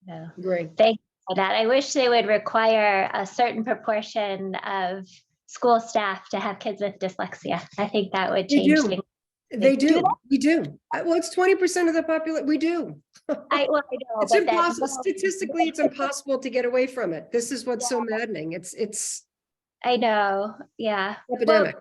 Yeah. Great. Thank you for that. I wish they would require a certain proportion of school staff to have kids with dyslexia. I think that would They change do. things. They Do do. We do. Well, it's 20% of the population. We do. I know, It's but that- impossible. Statistically, it's impossible to get away from it. This is what's so maddening. It's I know, yeah. Well, epidemic.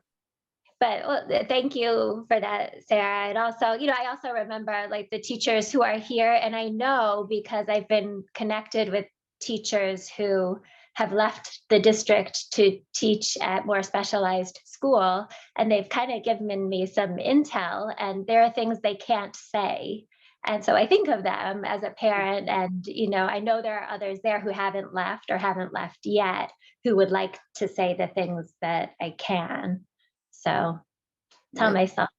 but thank you for that, Sarah. And also, I also remember like the teachers who are here, and I know because I've been connected with teachers who have left the district to teach at more specialized school, and they've kind of given me some intel, and there are things they can't say. And so I think of them as a parent, and I know there are others there who haven't left or haven't left yet who would like to say the things that I can. So tell Right. myself,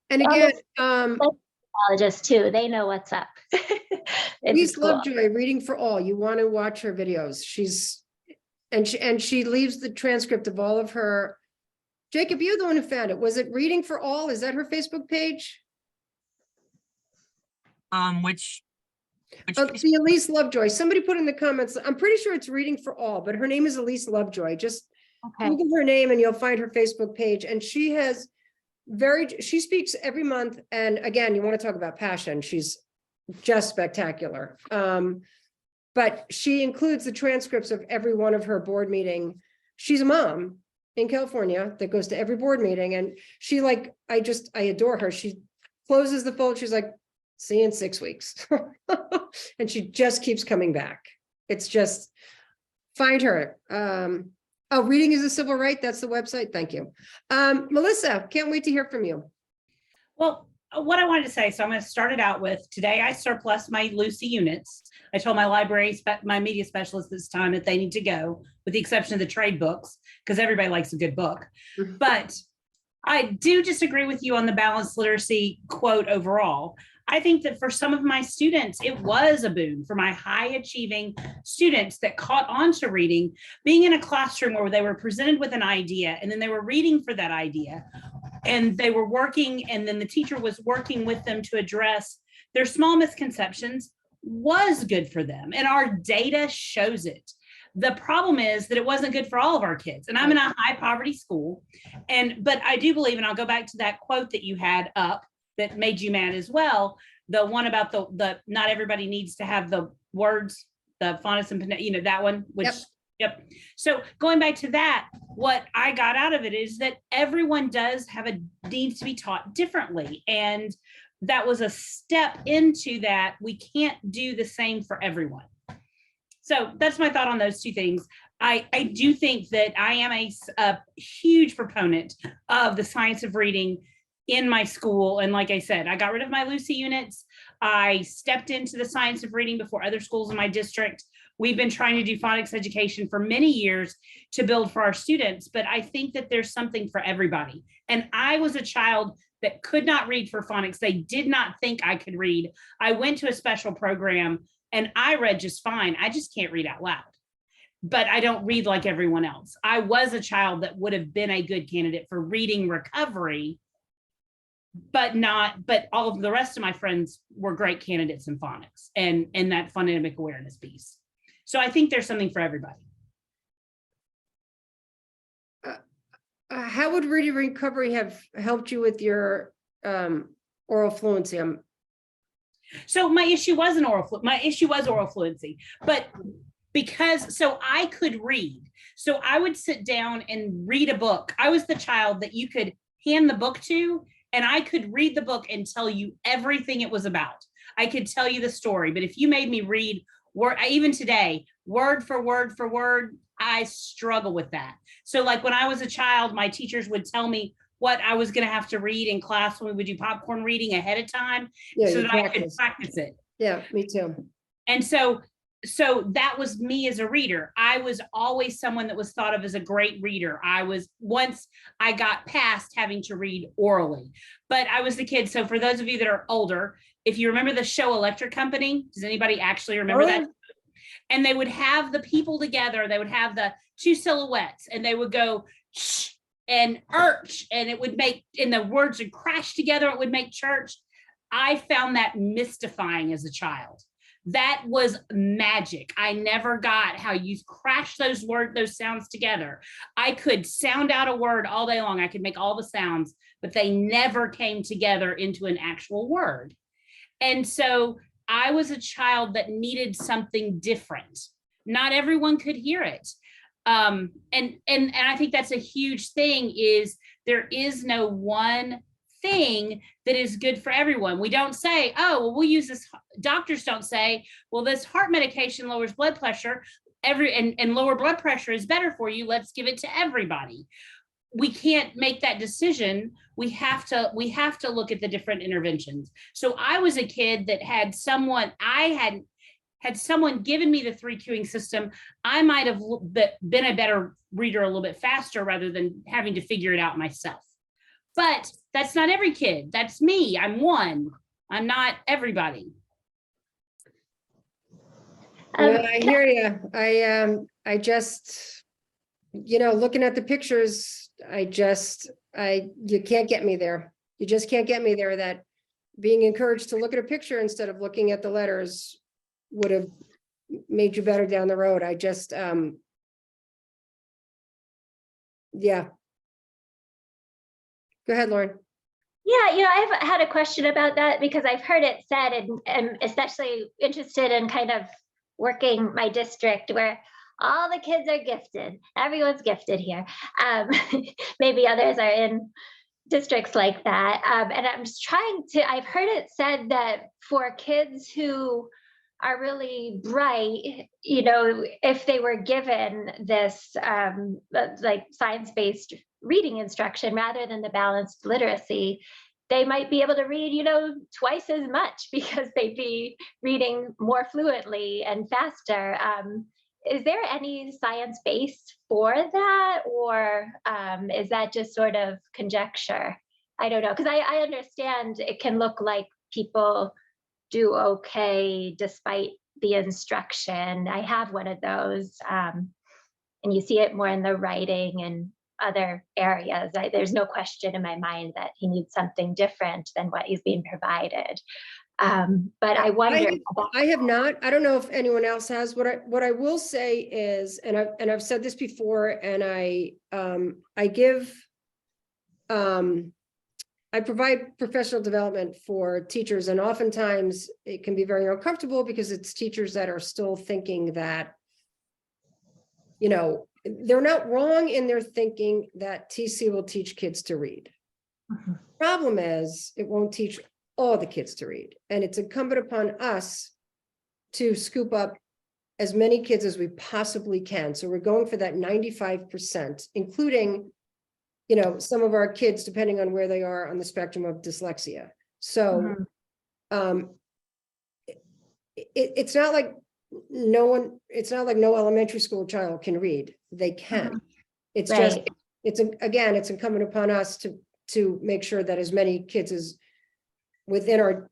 And again, psychologists too, they know what's up. in Elise school. Lovejoy, Reading for All. You want to watch her videos. She leaves the transcript of all of her. Jacob, you're the one who found it. Was it Reading for All? Is that her Facebook page? Which The Elise Lovejoy. Somebody put in the comments. I'm pretty sure it's Reading for All, but her name is Elise Lovejoy. Just Okay. Google her name and you'll find her Facebook page. And she speaks every month. And again, you want to talk about passion. She's just spectacular. But she includes the transcripts of every one of her board meeting. She's a mom in California that goes to every board meeting. And she I adore her. She closes the folder. She's like, see you in 6 weeks. And she just keeps coming back. It's just, find her. Reading is a Civil Right. That's the website. Thank you. Melissa, can't wait to hear from you. Well, what I wanted to say, so I'm going to start it out with, today I surplus my Lucy units. I told my media specialist this time that they need to go, with the exception of the trade books, because everybody likes a good book. But I do disagree with you on the balanced literacy quote overall. I think that for some of my students, it was a boon for my high achieving students that caught on to reading, being in a classroom where they were presented with an idea and then they were reading for that idea and they were working, and then the teacher was working with them to address their small misconceptions, was good for them. And our data shows it. The problem is that it wasn't good for all of our kids. And I'm in a high poverty school. But I do believe, and I'll go back to that quote that you had up that made you mad as well. The one about the not everybody needs to have the words, the phonics and, that one, which, yep. So going back to that, what I got out of it is that everyone needs to be taught differently. And that was a step into that. We can't do the same for everyone. So that's my thought on those two things. I do think that I am a huge proponent of the science of reading in my school. And like I said, I got rid of my Lucy units. I stepped into the science of reading before other schools in my district. We've been trying to do phonics education for many years to build for our students, but I think that there's something for everybody. And I was a child that could not read for phonics. They did not think I could read. I went to a special program and I read just fine. I just can't read out loud. But I don't read like everyone else. I was a child that would have been a good candidate for reading recovery, but all of the rest of my friends were great candidates in phonics and that phonemic awareness piece. So I think there's something for everybody. How would reading recovery have helped you with your oral fluency? So my issue was oral fluency, but so I could read. So I would sit down and read a book. I was the child that you could hand the book to, and I could read the book and tell you everything it was about. I could tell you the story, but if you made me read even today, word for word, I struggle with that. So like when I was a child, my teachers would tell me what I was going to have to read in class when we would do popcorn reading ahead of time, so that I could practice it. Yeah, me too. And so that was me as a reader. I was always someone that was thought of as a great reader. Once I got past having to read orally, but I was the kid. So for those of you that are older, if you remember the show Electric Company, does anybody actually remember that? And they would have the people together. They would have the two silhouettes and they would go shh and arch, and it would make, and the words would crash together. It would make church. I found that mystifying as a child. That was magic. I never got how you crash those sounds together. I could sound out a word all day long. I could make all the sounds, but they never came together into an actual word. And so I was a child that needed something different. Not everyone could hear it. And I think that's a huge thing, is there is no one thing that is good for everyone. We don't say, oh, well, we'll use this. Doctors don't say, well, this heart medication lowers blood pressure, and lower blood pressure is better for you. Let's give it to everybody. We can't make that decision. We have to look at the different interventions. So I was a kid that had someone, had someone given me the 3 cueing system, I might have been a better reader a little bit faster rather than having to figure it out myself. But that's not every kid. That's me. I'm one. I'm not everybody. Yeah, I hear you. I just, looking at the pictures, you can't get me there. You just can't get me there, that being encouraged to look at a picture instead of looking at the letters would have made you better down the road. I just, yeah. Go ahead, Lauren. Yeah, I've had a question about that because I've heard it said, and I'm especially interested in kind of working my district where all the kids are gifted. Everyone's gifted here. Maybe others are in districts like that. And I'm just I've heard it said that for kids who are really bright, if they were given this like science-based reading instruction rather than the balanced literacy, they might be able to read, twice as much because they'd be reading more fluently and faster. Is there any science base for that, or is that just sort of conjecture? I don't know, because I understand it can look like people do okay despite the instruction. I have one of those, and you see it more in the writing and other areas. There's no question in my mind that he needs something different than what he's being provided. But I wonder. I have not. I don't know if anyone else has. What I will say is, and I've said this before, and I provide professional development for teachers, and oftentimes it can be very uncomfortable because it's teachers that are still thinking that, they're not wrong in their thinking that TC will teach kids to read. Mhm. Problem is, it won't teach all the kids to read. And it's incumbent upon us to scoop up as many kids as we possibly can. So we're going for that 95%, including, some of our kids, depending on where they are on the spectrum of dyslexia. So it's not like no elementary school child can read. They can. It's just, Right. It's incumbent upon us to make sure that as many kids as within our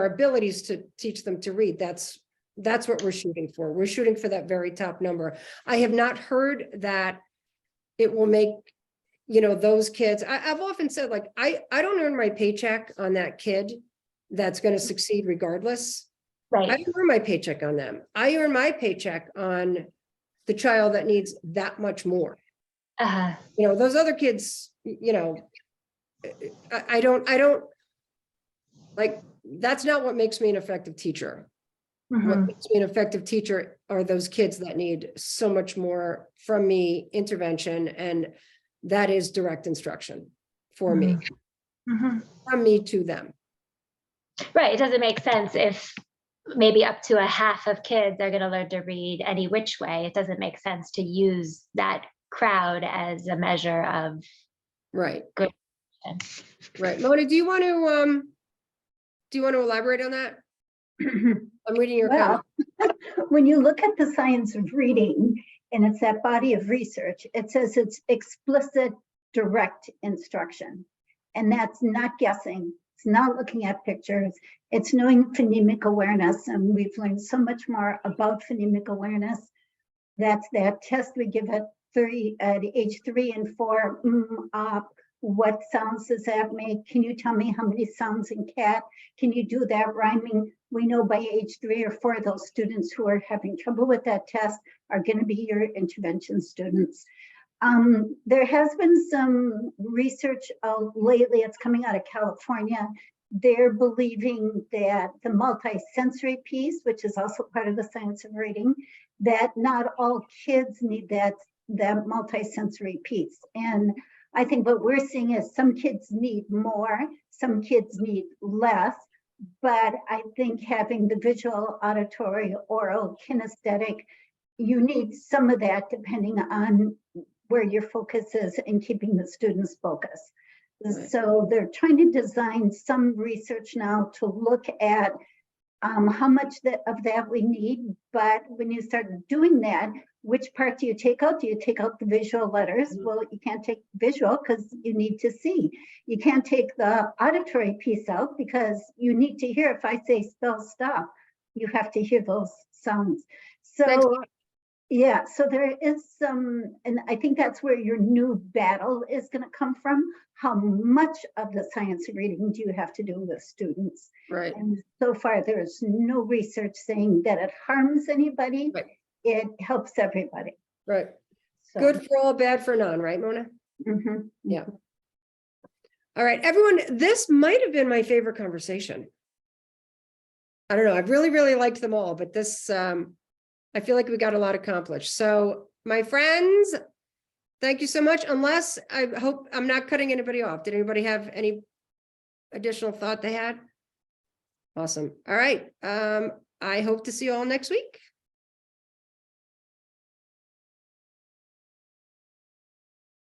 abilities to teach them to read. That's what we're shooting for. We're shooting for that very top number. I have not heard that it will make, those kids. I've often said, like, I don't earn my paycheck on that kid that's going to succeed regardless. I Right. don't earn my paycheck on them. I earn my paycheck on the child that needs that much more. Those other kids, I don't like, that's not what makes me an effective teacher. What makes me an effective teacher are those kids that need so much more from me, intervention, and that is direct instruction for me, from me to them. Right. It doesn't make sense if maybe up to a half of kids are going to learn to read any which way. It doesn't make sense to use that crowd as a measure of Right. good. Right. Mona, do you want to elaborate on that? I'm reading your comment. Well, when you look at the science of reading, and it's that body of research, it says it's explicit, direct instruction. And that's not guessing. It's not looking at pictures. It's knowing phonemic awareness. And we've learned so much more about phonemic awareness. That's that test we give at age 3 and 4, what sounds does that make? Can you tell me how many sounds in cat? Can you do that rhyming? We know by age 3 or 4, those students who are having trouble with that test are going to be your intervention students. There has been some research lately, it's coming out of California. They're believing that the multisensory piece, which is also part of the science of reading, that not all kids need that multisensory piece. And I think what we're seeing is some kids need more, some kids need less, but I think having the visual, auditory, oral, kinesthetic, you need some of that depending on where your focus is in keeping the students focused. Right. So they're trying to design some research now to look at how much of that we need. But when you start doing that, which part do you take out? Do you take out the visual letters? Well, you can't take visual because you need to see. You can't take the auditory piece out because you need to hear. If I say spell stop, you have to hear those sounds. So yeah, so there is some, and I think that's where your new battle is going to come from. How much of the science of reading do you have to do with students? Right. And so far, there's no research saying that it harms anybody. Right. It helps everybody. Right. So, Good for all, bad for none, right, Mona? mhm. Yeah. All right, everyone, this might have been my favorite conversation. I don't know, I've really, really liked them all, but this, I feel like we got a lot accomplished. So my friends, thank you so much. Unless, I hope I'm not cutting anybody off. Did anybody have any additional thought they had? Awesome. All right. I hope to see you all next week.